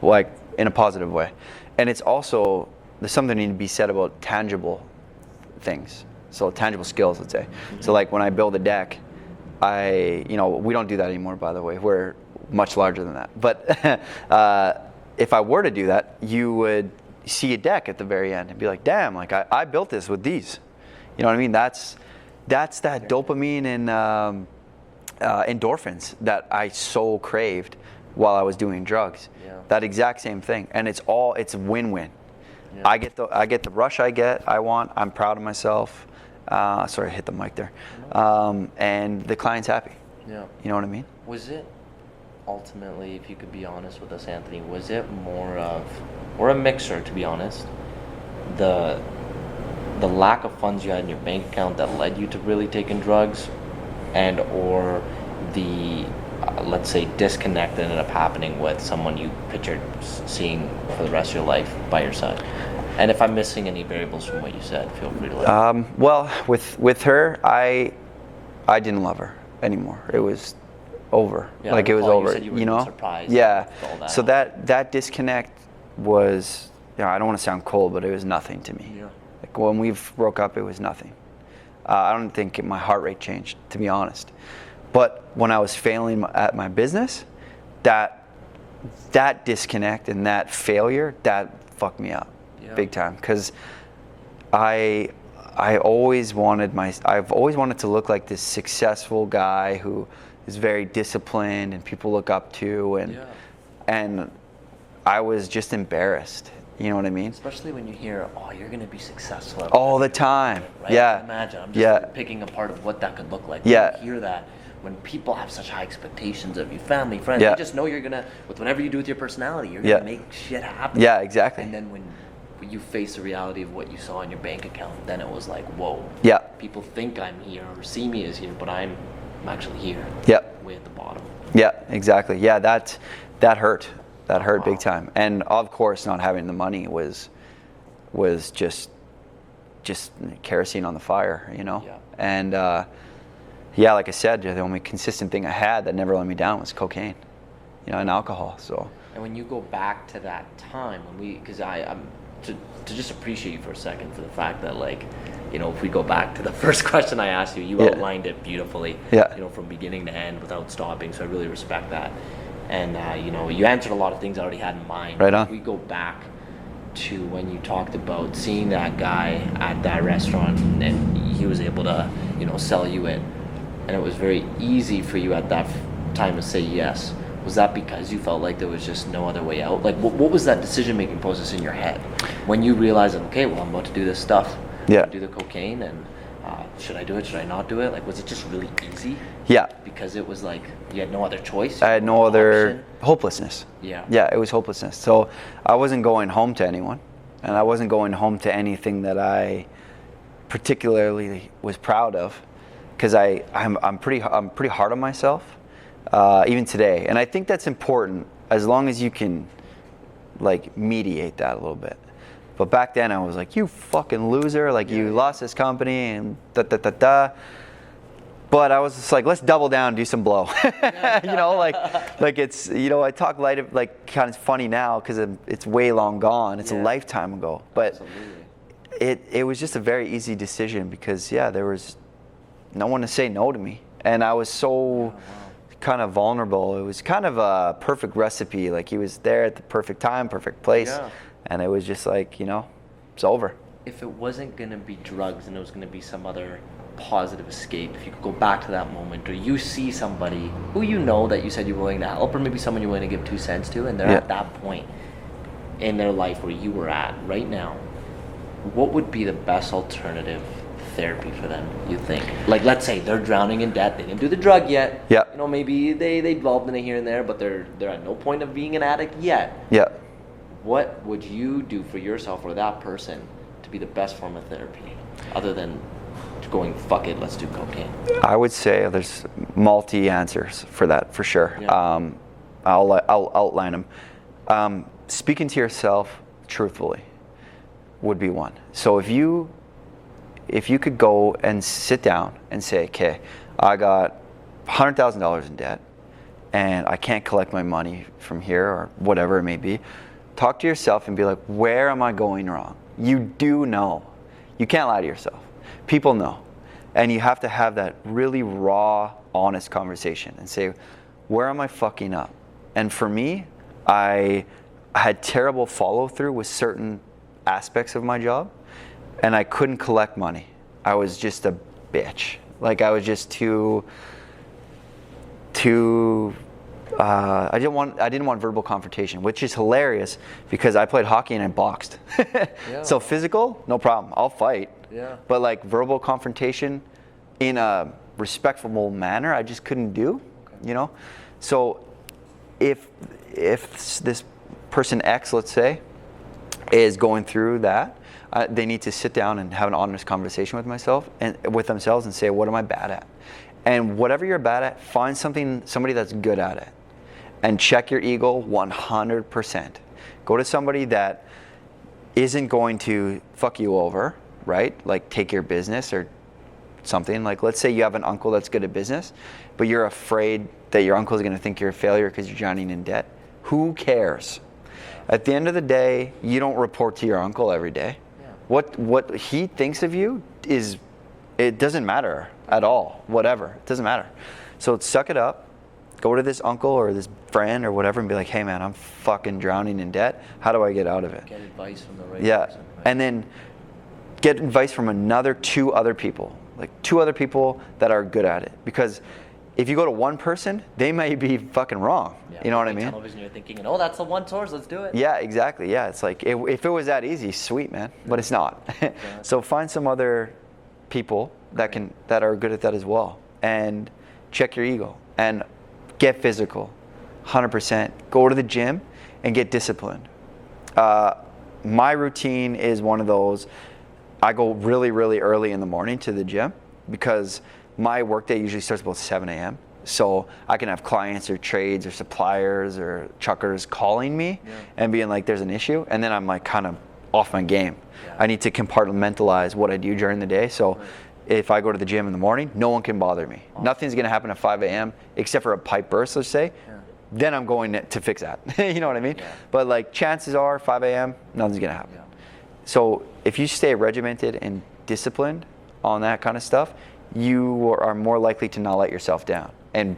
like in a positive way. And it's also, there's something to be said about tangible things. So tangible skills, let's say. Mm-hmm. So like when I build a deck, we don't do that anymore, by the way. We're much larger than that. But if I were to do that, you would see a deck at the very end and be like, damn, like I built this with these. You know what I mean? That's that dopamine and endorphins that I so craved while I was doing drugs. Yeah. That exact same thing, and it's win-win. Yeah. I get the rush I want. I'm proud of myself. Sorry, I hit the mic there. And the client's happy. Yeah. You know what I mean? Was it ultimately, if you could be honest with us, Anthony, was it more of, or a mixer, to be honest, the lack of funds you had in your bank account that led you to really taking drugs, and or the let's say disconnect that ended up happening with someone you pictured seeing for the rest of your life by your side? And if I'm missing any variables from what you said, feel free to let me. Well, with her, I didn't love her anymore. It was over. Yeah, like it was over. You said you were know? surprised. Yeah. with all that. So that disconnect was, I don't want to sound cold, but it was nothing to me. Yeah. Like when we broke up, it was nothing. I don't think my heart rate changed, to be honest. But when I was failing at my business, that disconnect and that failure, that fucked me up. Yeah. Big time, because I've always wanted to look like this successful guy who is very disciplined and people look up to, and I was just embarrassed. You know what I mean? Especially when you hear, oh, you're going to be successful. All the time. Right? Yeah. Imagine, I'm just picking apart of what that could look like. Yeah. You hear that when people have such high expectations of you, family, friends, they just know you're going to, with whatever you do with your personality, you're going to make shit happen. Yeah, exactly. And then when you face the reality of what you saw in your bank account, then it was like, whoa. Yeah. People think I'm here or see me as here, but I'm actually here. Yeah. Way at the bottom. Yeah, exactly. Yeah, that hurt. That hurt big time. And of course, not having the money was just kerosene on the fire, you know? Yeah. And like I said, the only consistent thing I had that never let me down was cocaine, and alcohol. So. And when you go back to that time, because I'm to just appreciate you for a second for the fact that, like, if we go back to the first question I asked you, outlined it beautifully, from beginning to end without stopping. So I really respect that. And, you answered a lot of things I already had in mind. Right on. If we go back to when you talked about seeing that guy at that restaurant and he was able to, sell you it, and it was very easy for you at that time to say yes. Was that because you felt like there was just no other way out? Like, what was that decision-making process in your head when you realized, okay, well, I'm about to do this stuff, do the cocaine, and should I do it? Should I not do it? Like, was it just really easy? Yeah. Because it was like you had no other choice. I had no other hopelessness. Yeah. Yeah, it was hopelessness. So I wasn't going home to anyone, and I wasn't going home to anything that I particularly was proud of, because I'm pretty hard on myself. Even today, and I think that's important as long as you can, like, mediate that a little bit. But back then I was like, you fucking loser, like, you lost this company and da. But I was just like, let's double down and do some blow. like it's, I talk light, like, kind of funny now because it's way long gone. It's a lifetime ago. But it was just a very easy decision because there was no one to say no to me, and I was so kind of vulnerable. It was kind of a perfect recipe. Like, he was there at the perfect time, perfect place, and it was just like, it's over. If it wasn't going to be drugs and it was going to be some other positive escape, if you could go back to that moment, or you see somebody who that you said you're willing to help, or maybe someone you're willing to give 2 cents to, and they're at that point in their life where you were at right now, what would be the best alternative therapy for them, you think? Like, let's say they're drowning in debt, they didn't do the drug yet. Yeah. Maybe they delved in it here and there, but they're at no point of being an addict yet. Yeah. What would you do for yourself or that person to be the best form of therapy, other than going, fuck it, let's do cocaine? I would say there's multi-answers for that, for sure. Yeah. I'll outline them. Speaking to yourself truthfully would be one. So if you could go and sit down and say, okay, I got $100,000 in debt and I can't collect my money from here or whatever it may be, talk to yourself and be like, where am I going wrong? You do know. You can't lie to yourself. People know. And you have to have that really raw, honest conversation and say, where am I fucking up? And for me, I had terrible follow through with certain aspects of my job, and I couldn't collect money. I was just a bitch. Like I was just too. I didn't want verbal confrontation, which is hilarious because I played hockey and I boxed. So physical, no problem. I'll fight. Yeah. But like verbal confrontation in a respectful manner, I just couldn't do. Okay. You know. So if this person X, let's say, is going through that, they need to sit down and have an honest conversation with themselves and say, what am I bad at? And whatever you're bad at, find somebody that's good at it, and check your ego 100%. Go to somebody that isn't going to fuck you over, right? Like take your business or something. Like let's say you have an uncle that's good at business, but you're afraid that your uncle is going to think you're a failure because you're drowning in debt. Who cares? At the end of the day, you don't report to your uncle every day. Yeah. What he thinks of you it doesn't matter at all. Whatever, it doesn't matter. So suck it up. Go to this uncle or this friend or whatever and be like, hey man, I'm fucking drowning in debt. How do I get out of it? Get advice from the right person. Right? And then get advice from two other people. Like 2 other people that are good at it. Because if you go to one person, they may be fucking wrong. Yeah, you know what I mean? Television, you're thinking, oh, that's the one source, let's do it. Yeah, exactly. Yeah, it's like if it was that easy, sweet man, but it's not. Exactly. So find some other people that are good at that as well, and check your ego and get physical, 100%. Go to the gym and get disciplined. My routine is one of those. I go really, really early in the morning to the gym because my workday usually starts about 7 a.m. So I can have clients or trades or suppliers or truckers calling me and being like, there's an issue. And then I'm like kind of off my game. Yeah. I need to compartmentalize what I do during the day. So if I go to the gym in the morning, no one can bother me. Awesome. Nothing's going to happen at 5 a.m. except for a pipe burst, let's say. Yeah. Then I'm going to fix that. You know what I mean? Yeah. But like chances are 5 a.m., nothing's going to happen. Yeah. So if you stay regimented and disciplined on that kind of stuff, you are more likely to not let yourself down and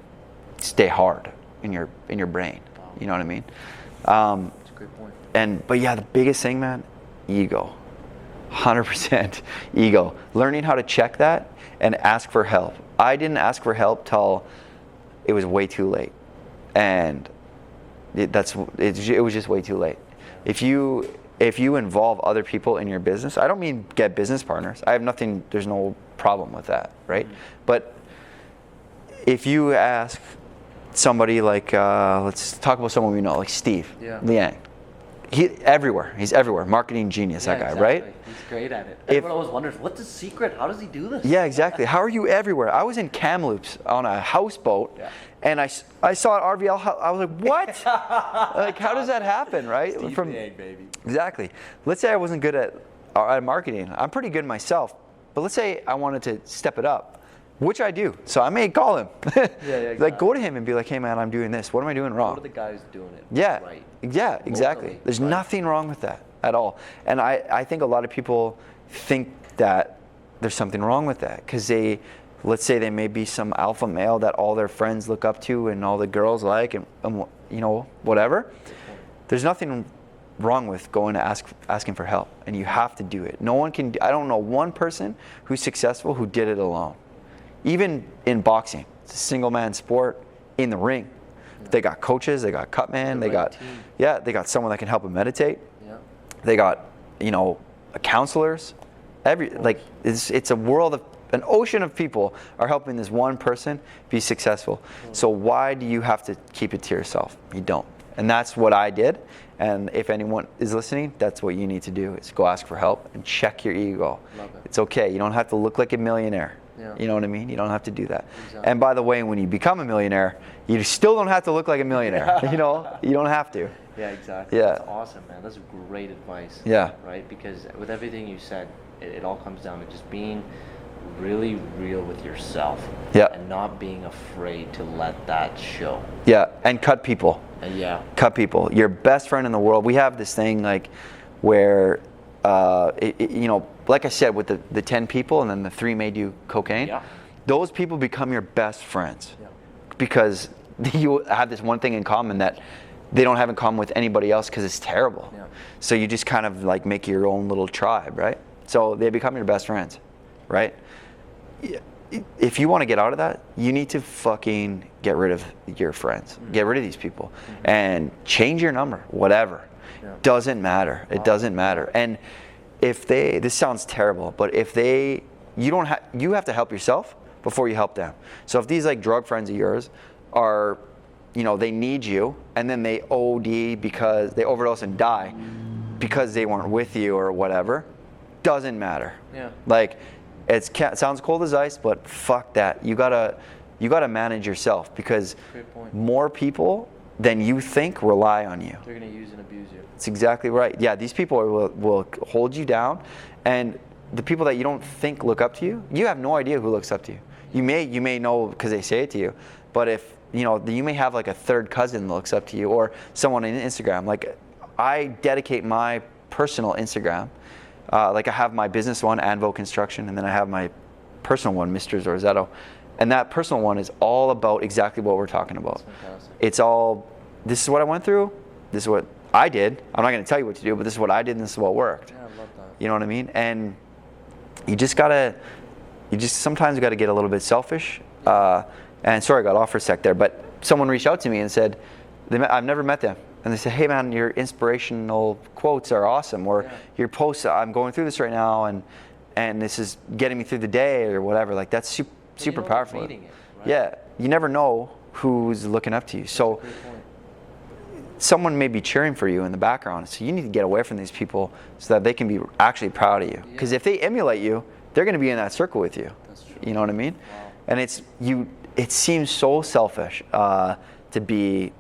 stay hard in your brain. Wow. You know what I mean? That's a great point. But yeah, the biggest thing, man, ego. 100% ego. Learning how to check that and ask for help. I didn't ask for help till it was way too late, and it was just way too late. If you involve other people in your business, I don't mean get business partners. There's no problem with that, right? Mm-hmm. But if you ask somebody like, let's talk about someone we know, like Steve Liang. He's everywhere. Marketing genius, that guy, exactly. Right? He's great at it. Everyone always wonders, what's his secret? How does he do this? Yeah, exactly. How are you everywhere? I was in Kamloops on a houseboat, and I saw an RVL house. I was like, what? Like, how does that happen, right? Steve Liang, baby. Exactly. Let's say I wasn't good at marketing. I'm pretty good myself, but let's say I wanted to step it up. Which I do. So I may call him. Exactly. Like go to him and be like, hey man, I'm doing this. What am I doing wrong? What are the guys doing it right? Yeah, exactly. Locally, there's nothing wrong with that at all. And I think a lot of people think that there's something wrong with that because let's say they may be some alpha male that all their friends look up to and all the girls like and you know, whatever. There's nothing wrong with going to asking for help, and you have to do it. No one can. I don't know one person who's successful who did it alone. Even in boxing, it's a single man sport in the ring. They got coaches, they got cutman, they got someone that can help them meditate. Yeah. They got, counselors. It's a world of an ocean of people are helping this one person be successful. So why do you have to keep it to yourself? You don't. And that's what I did. And if anyone is listening, that's what you need to do is go ask for help and check your ego. Love it. It's okay. You don't have to look like a millionaire. Yeah. You know what I mean? You don't have to do that. Exactly. And by the way, when you become a millionaire, you still don't have to look like a millionaire. You don't have to. Yeah, exactly. Yeah. That's awesome, man. That's great advice. Yeah. Right? Because with everything you said, it all comes down to just being really real with yourself. Yeah. And not being afraid to let that show. Yeah. And cut people. Cut people. Your best friend in the world. We have this thing where, like I said, with the 10 people and then the 3 made you cocaine, those people become your best friends because you have this one thing in common that they don't have in common with anybody else because it's terrible. Yeah. So you just kind of like make your own little tribe, right? So they become your best friends, right? If you want to get out of that, you need to fucking get rid of your friends. Get rid of these people and change your number, whatever. Yeah. Doesn't matter. It doesn't matter. And if this sounds terrible, but if you have to help yourself before you help them. So if these like drug friends of yours are, they need you and then they OD because they overdose and die because they weren't with you or whatever, doesn't matter. Yeah. Like, it sounds cold as ice, but fuck that. You gotta manage yourself because more people than you think rely on you. They're gonna use and abuse you. It's exactly right. Yeah, these people will hold you down, and the people that you don't think look up to you, you have no idea who looks up to you. You may know because they say it to you, but if you may have like a third cousin that looks up to you or someone on Instagram. Like, I dedicate my personal Instagram. Like I have my business one, Anvo Construction, and then I have my personal one, Mr. Zorzetto. And that personal one is all about exactly what we're talking about. It's all, this is what I went through, this is what I did. I'm not going to tell you what to do, but this is what I did and this is what worked. Yeah, I love that. You know what I mean? And you sometimes got to get a little bit selfish. And sorry, I got off for a sec there, but someone reached out to me and said, I've never met them. And they say, hey man, your inspirational quotes are awesome, or your posts, I'm going through this right now, and this is getting me through the day, or whatever. Like, that's super powerful. It, right? Yeah, you never know who's looking up to you. So someone may be cheering for you in the background, so you need to get away from these people so that they can be actually proud of you. Because if they emulate you, they're going to be in that circle with you. That's true. You know what I mean? Wow. And it seems so selfish to be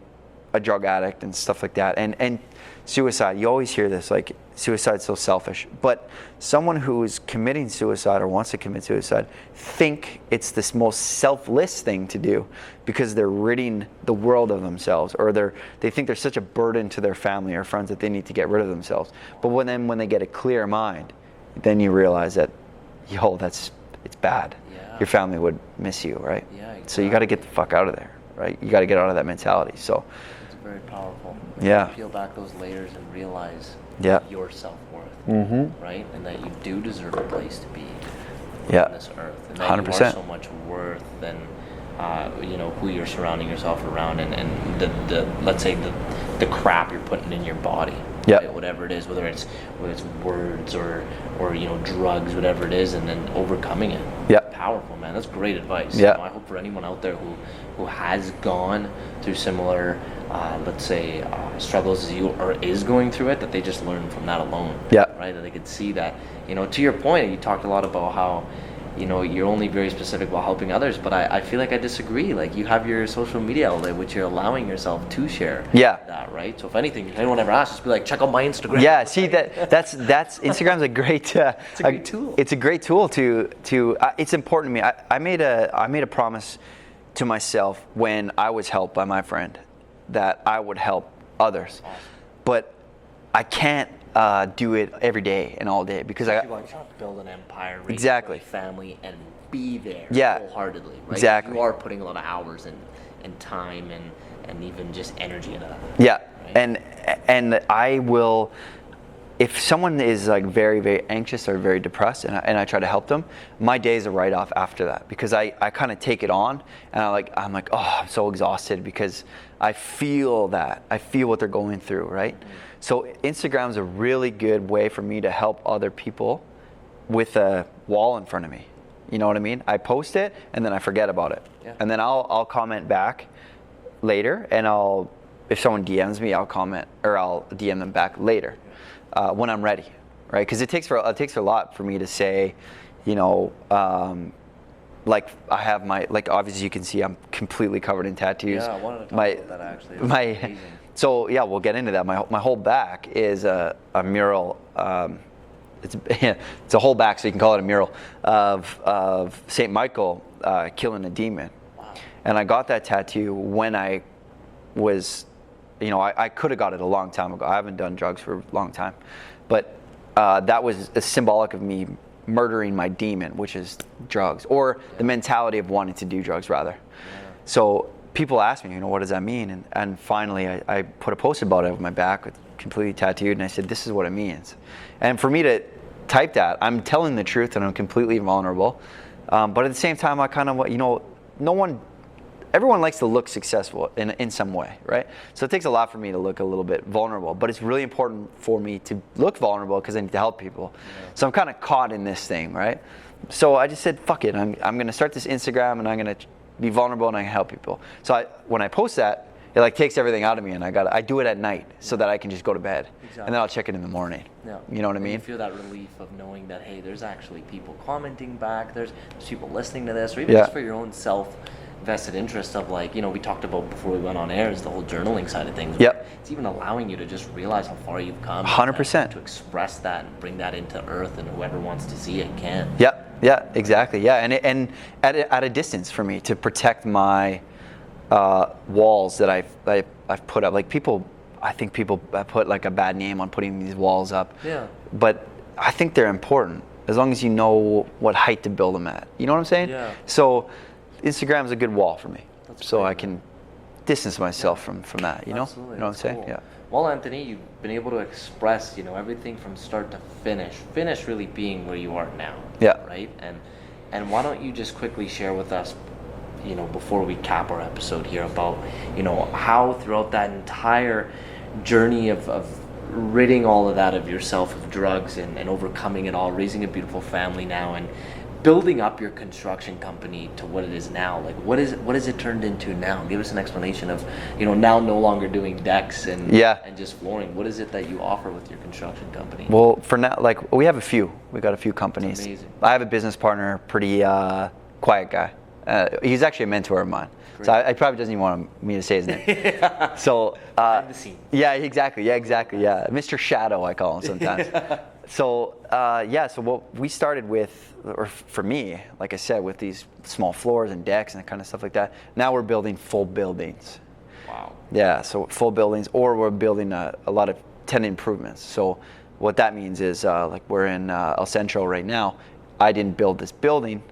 a drug addict and stuff like that, and suicide, you always hear this, like, suicide's so selfish, but someone who is committing suicide or wants to commit suicide think it's this most selfless thing to do because they're ridding the world of themselves, or they think they're such a burden to their family or friends that they need to get rid of themselves. But when they get a clear mind, then you realize that it's bad. Your family would miss you, right? Yeah, exactly. So you got to get the fuck out of there, right? You got to get out of that mentality. So very powerful. Yeah. Peel back those layers and realize your self-worth, right? And that you do deserve a place to be on this earth. And that 100%. you are so much worth than who you're surrounding yourself around, and the let's say the crap you're putting in your body. Yeah. Right? Whatever it is, whether it's words or drugs, whatever it is, and then overcoming it. Yeah. Powerful, man. That's great advice. Yeah. I hope for anyone out there who has gone through similar, let's say, struggles as you, or is going through it, that they just learn from that alone. Yeah. Right. That they could see that. To your point, you talked a lot about how, you're only very specific while helping others, but I feel like I disagree. Like, you have your social media outlet, which you're allowing yourself to share. Yeah. That, right? So if anything, if anyone ever asks, just be like, check out my Instagram. Yeah, see, that's Instagram's a great it's a great tool. It's a great tool to it's important to me. I made a promise to myself when I was helped by my friend that I would help others. Awesome. But I can't do it every day and all day because you want to build an empire, raise exactly a family, and be there wholeheartedly. Right? Exactly. You are putting a lot of hours and time and even just energy into that. Yeah, right? and I will. If someone is like very, very anxious or very depressed, and I try to help them, my day's a write-off after that because I kind of take it on, and I'm like, oh, I'm so exhausted because I feel what they're going through, right? Mm-hmm. So Instagram's a really good way for me to help other people with a wall in front of me. You know what I mean? I post it and then I forget about it, and then I'll comment back later, and if someone DMs me, I'll comment or I'll DM them back later. When I'm ready, right? Because it takes a lot for me to say, like I have obviously you can see I'm completely covered in tattoos. Yeah, I wanted to talk about that actually. Amazing. So yeah, we'll get into that. My whole back is a mural. It's a whole back, so you can call it a mural of Saint Michael killing a demon. Wow. And I got that tattoo when I was. I could have got it a long time ago. I haven't done drugs for a long time. But that was a symbolic of me murdering my demon, which is drugs, or the mentality of wanting to do drugs, rather. Yeah. So people ask me, what does that mean? And finally, I put a post about it on my back, with completely tattooed, and I said, this is what it means. And for me to type that, I'm telling the truth and I'm completely vulnerable. But at the same time, I kind of, everyone likes to look successful in some way, right? So it takes a lot for me to look a little bit vulnerable, but it's really important for me to look vulnerable because I need to help people. Yeah. So I'm kind of caught in this thing, right? So I just said, fuck it, I'm going to start this Instagram and I'm going to be vulnerable and I can help people. So when I post that, it like takes everything out of me, and I do it at night so that I can just go to bed. Exactly. And then I'll check it in the morning. Yeah. You know what I mean? You feel that relief of knowing that, hey, there's actually people commenting back, there's people listening to this, or even just for your own vested interest of we talked about before we went on air is the whole journaling side of things. Yep. It's even allowing you to just realize how far you've come. 100%. To express that and bring that into earth, and whoever wants to see it can. Yep. Yeah, exactly. Yeah, and at a distance for me to protect my walls that I've put up. I think people put like a bad name on putting these walls up. Yeah. But I think they're important as long as you know what height to build them at. You know what I'm saying? Yeah. So Instagram is a good wall for me. That's so great, I can distance myself from that. Absolutely. You know what I'm saying? Cool. Yeah. Well, Anthony, you've been able to express, everything from start to finish. Finish really being where you are now. Yeah. Right? And why don't you just quickly share with us, before we cap our episode here about, how throughout that entire journey of ridding all of that of yourself of drugs and overcoming it all, raising a beautiful family now and building up your construction company to what it is now, what is it turned into now? Give us an explanation of, now no longer doing decks and just flooring. What is it that you offer with your construction company? Well, for now, we got a few companies. That's amazing. I have a business partner, pretty quiet guy. He's actually a mentor of mine. Great. So I probably doesn't even want me to say his name. So behind the scene. Yeah, exactly. Yeah, Mr. Shadow, I call him sometimes. So so what we started with, or for me, like I said, with these small floors and decks and that kind of stuff like that. Now we're building full buildings. Wow. Yeah, so full buildings, or we're building a lot of tenant improvements. So what that means is, we're in El Centro right now. I didn't build this building,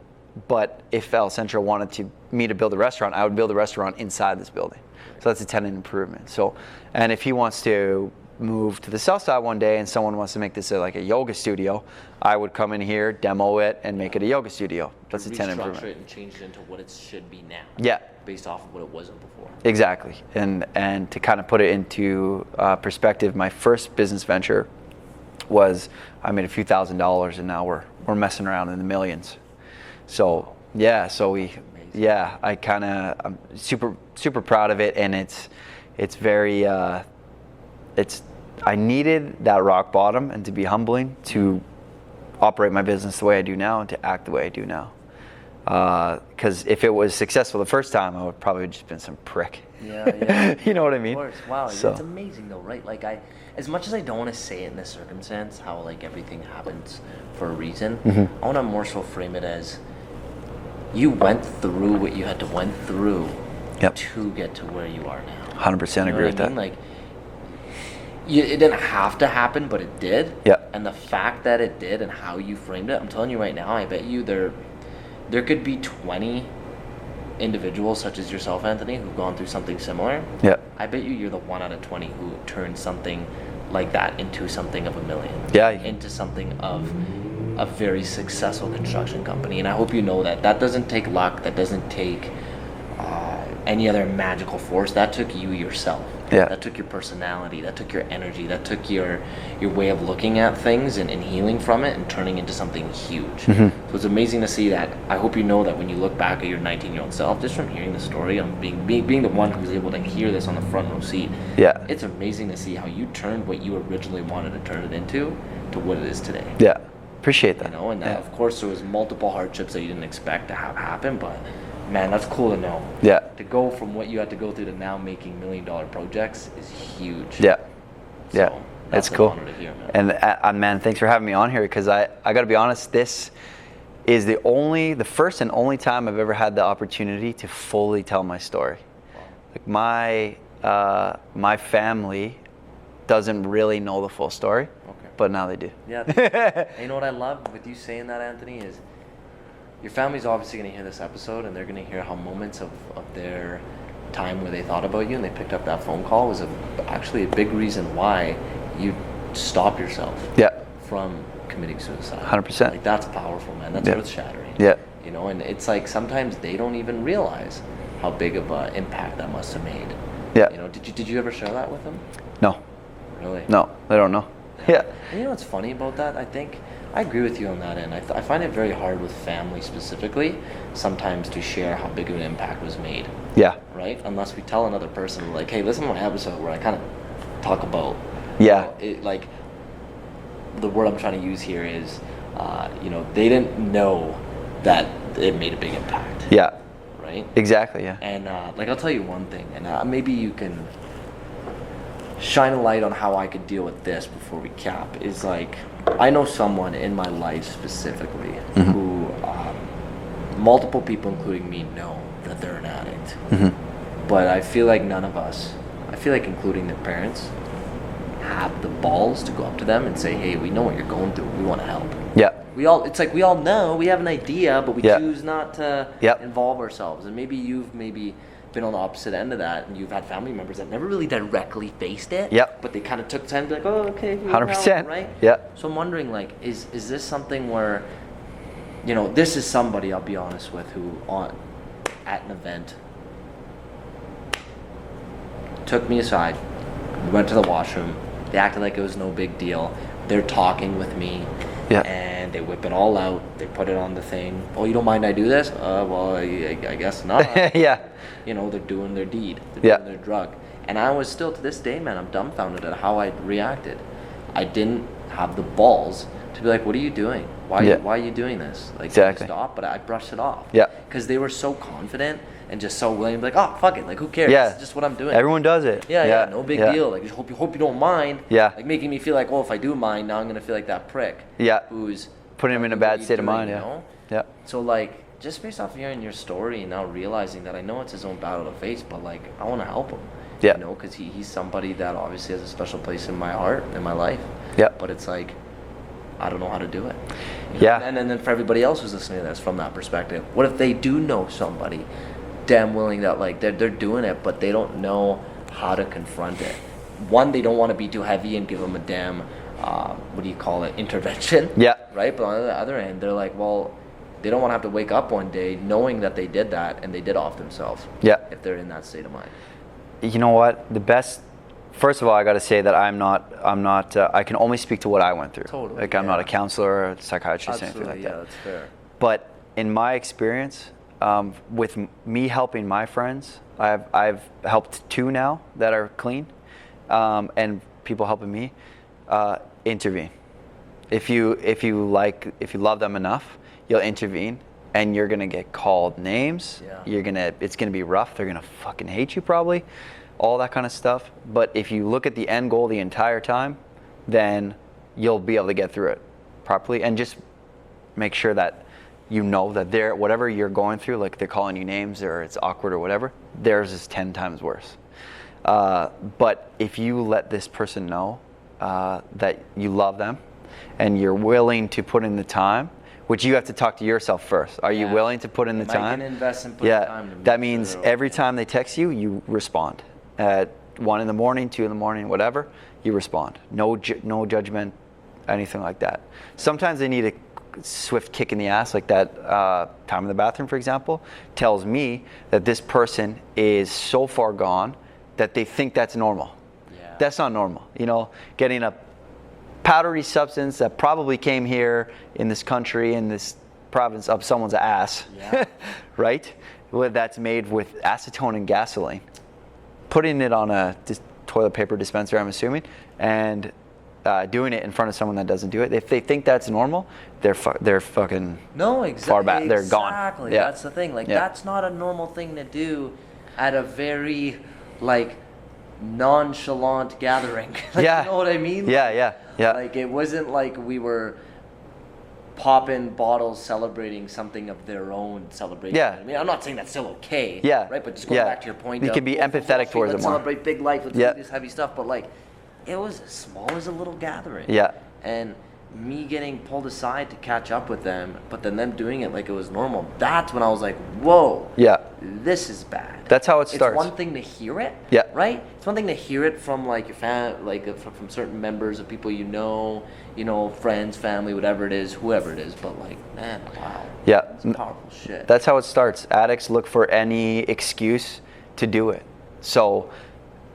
but if El Centro wanted me to build a restaurant, I would build a restaurant inside this building. So that's a tenant improvement. So, and if he wants to move to the south side one day and someone wants to make this a yoga studio, I would come in here, demo it, and make it a yoga studio. That's a tenant improvement. Restructure it and change it into what it should be now. Yeah. Based off of what it wasn't before. Exactly. And to kind of put it into perspective, my first business venture was, I made a few $1,000s, and now we're messing around in the millions. So I'm super proud of it, and it's very I needed that rock bottom and to be humbling to operate my business the way I do now and to act the way I do now. Because if it was successful the first time, I would probably just been some prick. Yeah. You know what I mean? Of course. Wow, it's amazing though, right? As much as I don't want to say it in this circumstance, how everything happens for a reason, I want to more so frame it as you went through what you had to went through to get to where you are now. 100% agree with that. It didn't have to happen, but it did. Yeah. And the fact that it did and how you framed it, I'm telling you right now, I bet you there could be 20 individuals such as yourself, Anthony, who've gone through something similar. Yeah. I bet you're the 1 out of 20 who turned something like that into something of $1 million. Yeah. Into something of a very successful construction company. And I hope you know that doesn't take luck. That doesn't take any other magical force. That took you yourself. Yeah. That took your personality. That took your energy. That took your way of looking at things and healing from it and turning into something huge. So it's amazing to see that. I hope you know that when you look back at your 19-year-old self, just from hearing the story, being the one who's able to hear this on the front row seat. Yeah. It's amazing to see how you turned what you originally wanted to turn it into to what it is today. Yeah. Appreciate that. And of course there was multiple hardships that you didn't expect to have happen, but man, that's cool to know. Yeah. To go from what you had to go through to now making $1 million projects is huge. Yeah. So yeah. That's cool. An honor to hear, man. And man, thanks for having me on here, because I got to be honest, this is the first and only time I've ever had the opportunity to fully tell my story. Wow. My family doesn't really know the full story, but now they do. Yeah. And you know what I love with you saying that, Anthony, is your family's obviously going to hear this episode, and they're going to hear how moments of their time where they thought about you and they picked up that phone call was actually a big reason why you stop yourself from committing suicide. 100%. Like, that's powerful, man. That's earth shattering. Yeah. You know, and it's like sometimes they don't even realize how big of an impact that must have made. Yeah. You know, did you ever share that with them? No. Really? No, they don't know. Yeah. And you know what's funny about that? I think I agree with you on that end. I find it very hard with family specifically sometimes to share how big of an impact was made. Yeah. Right? Unless we tell another person, like, hey, listen to my episode where I kind of talk about, Yeah. Like, the word I'm trying to use here is, you know, they didn't know that it made a big impact. Yeah. Right? Exactly, yeah. And, like, I'll tell you one thing, and maybe you can shine a light on how I could deal with this before we cap, is like, I know someone in my life specifically who multiple people, including me, know that they're an addict. But I feel like none of us, including their parents, have the balls to go up to them and say, hey, we know what you're going through. We want to help. Yeah. We all know, we have an idea, but we choose not to involve ourselves. And maybe you've been on the opposite end of that, and you've had family members that never really directly faced it, but they kind of took time to be like, oh, okay, 100%, right? Yeah. So I'm wondering, like, is this something where, you know, this is somebody, I'll be honest with, who at an event took me aside, we went to the washroom, they acted like it was no big deal, they're talking with me, and they whip it all out, they put it on the thing. Oh, you don't mind I do this? Well, I guess not. Yeah. You know, they're doing their deed, they're doing their drug. And I was still, to this day, man, I'm dumbfounded at how I reacted. I didn't have the balls to be like, what are you doing? Why are you doing this? Like, exactly. Stop, but I brushed it off. Yeah. Because they were so confident and just so willing to be like, oh, fuck it, like, who cares? Yeah. It's just what I'm doing. Everyone does it. Yeah, no big deal. Like, just hope you don't mind. Yeah. Like, making me feel like, well, if I do mind, now I'm gonna feel like that prick. Yeah. Who's putting him in a bad state of mind. You know? Yeah. So, like, just based off hearing your story and now realizing that I know it's his own battle to face, but, like, I want to help him. Yeah. You know, because he's somebody that obviously has a special place in my heart, in my life. Yeah. But it's like, I don't know how to do it. You know? Yeah. And then for everybody else who's listening to this from that perspective, what if they do know somebody damn willing that, like, they're doing it, but they don't know how to confront it? One, they don't want to be too heavy and give them a damn, what do you call it, intervention. Yeah. Right? But on the other end, they're like, well, they don't want to have to wake up one day knowing that they did that and they did off themselves. Yeah. If they're in that state of mind. You know what? First of all, I got to say that I'm not, I can only speak to what I went through. Totally. Like, I'm not a counselor or a psychiatrist or anything like that. Yeah, that's fair. But in my experience, with me helping my friends, I've helped 2 now that are clean, and people helping me, intervene. If you love them enough, you'll intervene, and you're gonna get called names. Yeah. It's gonna be rough. They're gonna fucking hate you probably, all that kind of stuff. But if you look at the end goal the entire time, then you'll be able to get through it properly, and just make sure that you know that whatever you're going through, like they're calling you names or it's awkward or whatever, theirs is 10 times worse. But if you let this person know that you love them and you're willing to put in the time, which you have to talk to yourself first. Are you willing to put in the time? Am I gonna invest and put the time to that means every time they text you, you respond. At 1 in the morning, 2 in the morning, whatever, you respond. No judgment, anything like that. Sometimes they need a swift kick in the ass, like that time in the bathroom, for example, tells me that this person is so far gone that they think that's normal. Yeah. That's not normal. You know, getting a powdery substance that probably came here in this country, in this province, up someone's ass, right? That's made with acetone and gasoline. Putting it on a toilet paper dispenser, I'm assuming, and doing it in front of someone that doesn't do it. If they think that's normal, they're fucking far back. They're gone. Exactly. Yeah. That's the thing. Like, that's not a normal thing to do at a very, like, nonchalant gathering. Like, you know what I mean? Yeah. Like, it wasn't like we were popping bottles celebrating something of their own celebration. Yeah. I mean, I'm not saying that's still okay. Yeah. Right? But just going back to your point. You can be empathetic towards it more. Let's celebrate big life. Let's do this heavy stuff. But, like, it was as small as a little gathering. Yeah. And me getting pulled aside to catch up with them, but then them doing it like it was normal. That's when I was like, whoa. Yeah. this is bad. That's how it starts. It's one thing to hear it, Yeah. right? It's one thing to hear it from like your from certain members of people you know, friends, family, whatever it is, whoever it is. But like, man, wow, Yeah. it's powerful shit. That's how it starts. Addicts look for any excuse to do it. So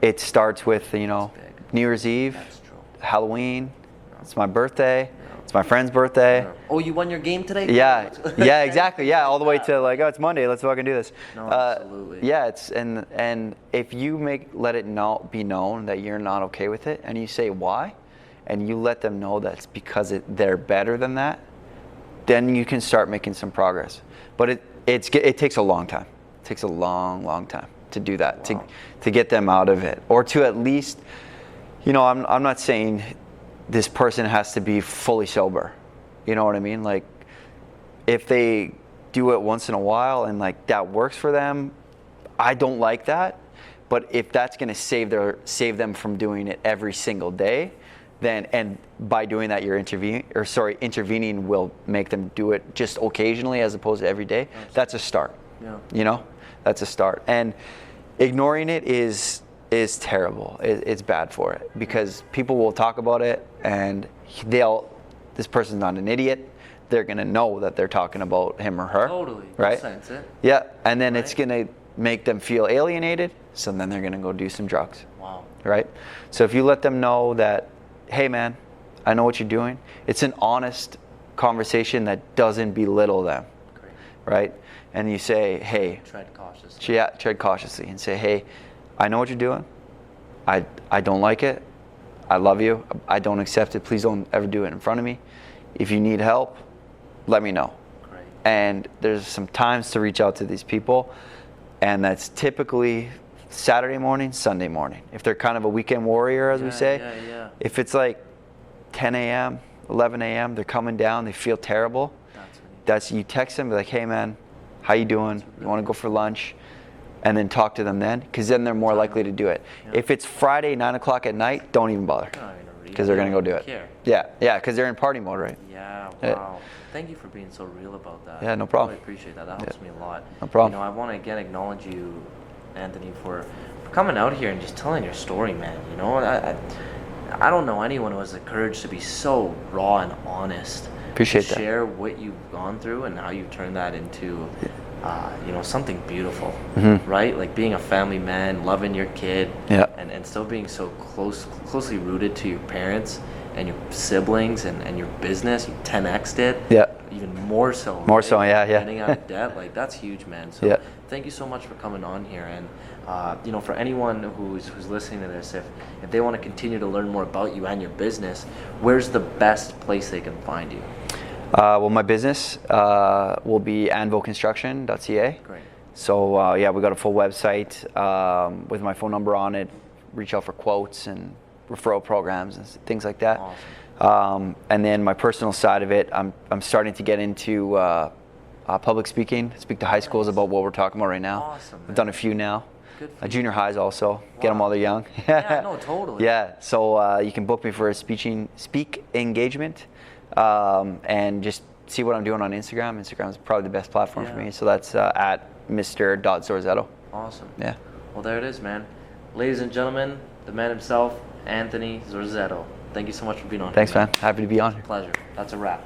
it starts with, you know, New Year's Eve, That's true. Halloween, it's my birthday, it's my friend's birthday. Oh, you won your game today? Yeah, yeah, exactly. Yeah, all the way to like, oh, it's Monday, let's fucking do this. No, absolutely. Yeah, it's and if you let it be known that you're not okay with it, and you say why, and you let them know that's because they're better than that, then you can start making some progress. But it takes a long time. It takes a long time to do that, Wow. to get them out of it, or to at least, you know, I'm not saying this person has to be fully sober. You know what I mean? Like, if they do it once in a while and like that works for them, I don't like that. But if that's going to save them from doing it every single day, then, and by doing that you're intervening will make them do it just occasionally as opposed to every day. That's a start. Yeah. You know, that's a start. And ignoring it is terrible. It's bad for it, because people will talk about it and this person's not an idiot. They're gonna know that they're talking about him or her. Totally. Right? Sense it. Yeah. And then Right. it's gonna make them feel alienated. So then they're gonna go do some drugs. Wow. Right? So if you let them know that, hey man, I know what you're doing. It's an honest conversation that doesn't belittle them. Great. Right? And you say, hey, Tread cautiously. yeah, tread cautiously and say, hey, I know what you're doing. I don't like it. I love you. I don't accept it. Please don't ever do it in front of me. If you need help, let me know. Great. And there's some times to reach out to these people, and that's typically Saturday morning, Sunday morning. If they're kind of a weekend warrior, as we say. Yeah. If it's like 10 a.m., 11 a.m., they're coming down, they feel terrible. That's You text them, be like, hey man, how you doing? You want to go for lunch? And then talk to them then, because then they're more likely to do it. Yeah. If it's Friday, 9 o'clock at night, don't even bother, because they're going to go do it. Care. Yeah, because they're in party mode, right? Yeah, wow. Yeah. Thank you for being so real about that. Yeah, no problem. I really appreciate that. That helps me a lot. No problem. You know, I want to again acknowledge you, Anthony, for coming out here and just telling your story, man. You know, I don't know anyone who has the courage to be so raw and honest. Appreciate to that. share what you've gone through and how you've turned that into, you know, something beautiful, right? Like being a family man, loving your kid, Yeah. and still being so closely rooted to your parents and your siblings and your business. You 10x'd it. Yeah. Even more so. More so, yeah. Getting out of debt, like that's huge, man. So Yeah. thank you so much for coming on here. And you know, for anyone who's listening to this, if they want to continue to learn more about you and your business, where's the best place they can find you? Well, my business will be anvoconstruction.ca. Great. So yeah, we got a full website with my phone number on it. Reach out for quotes and referral programs and things like that. Awesome. And then my personal side of it, I'm starting to get into public speaking. Speak to high schools about what we're talking about right now. Awesome, I've done a few now. Good for you. Junior highs also. Get them Wow. while they're young. Yeah, no, totally. Yeah. So you can book me for a speak engagement, and just see what I'm doing on Instagram. Instagram is probably the best platform for Yeah. me. So that's at Mr.Zorzetto. Awesome. Yeah. Well, there it is, man. Ladies and gentlemen, the man himself, Anthony Zorzetto. Thank you so much for being on. Thanks, here, man. Happy to be on here. Pleasure. That's a wrap.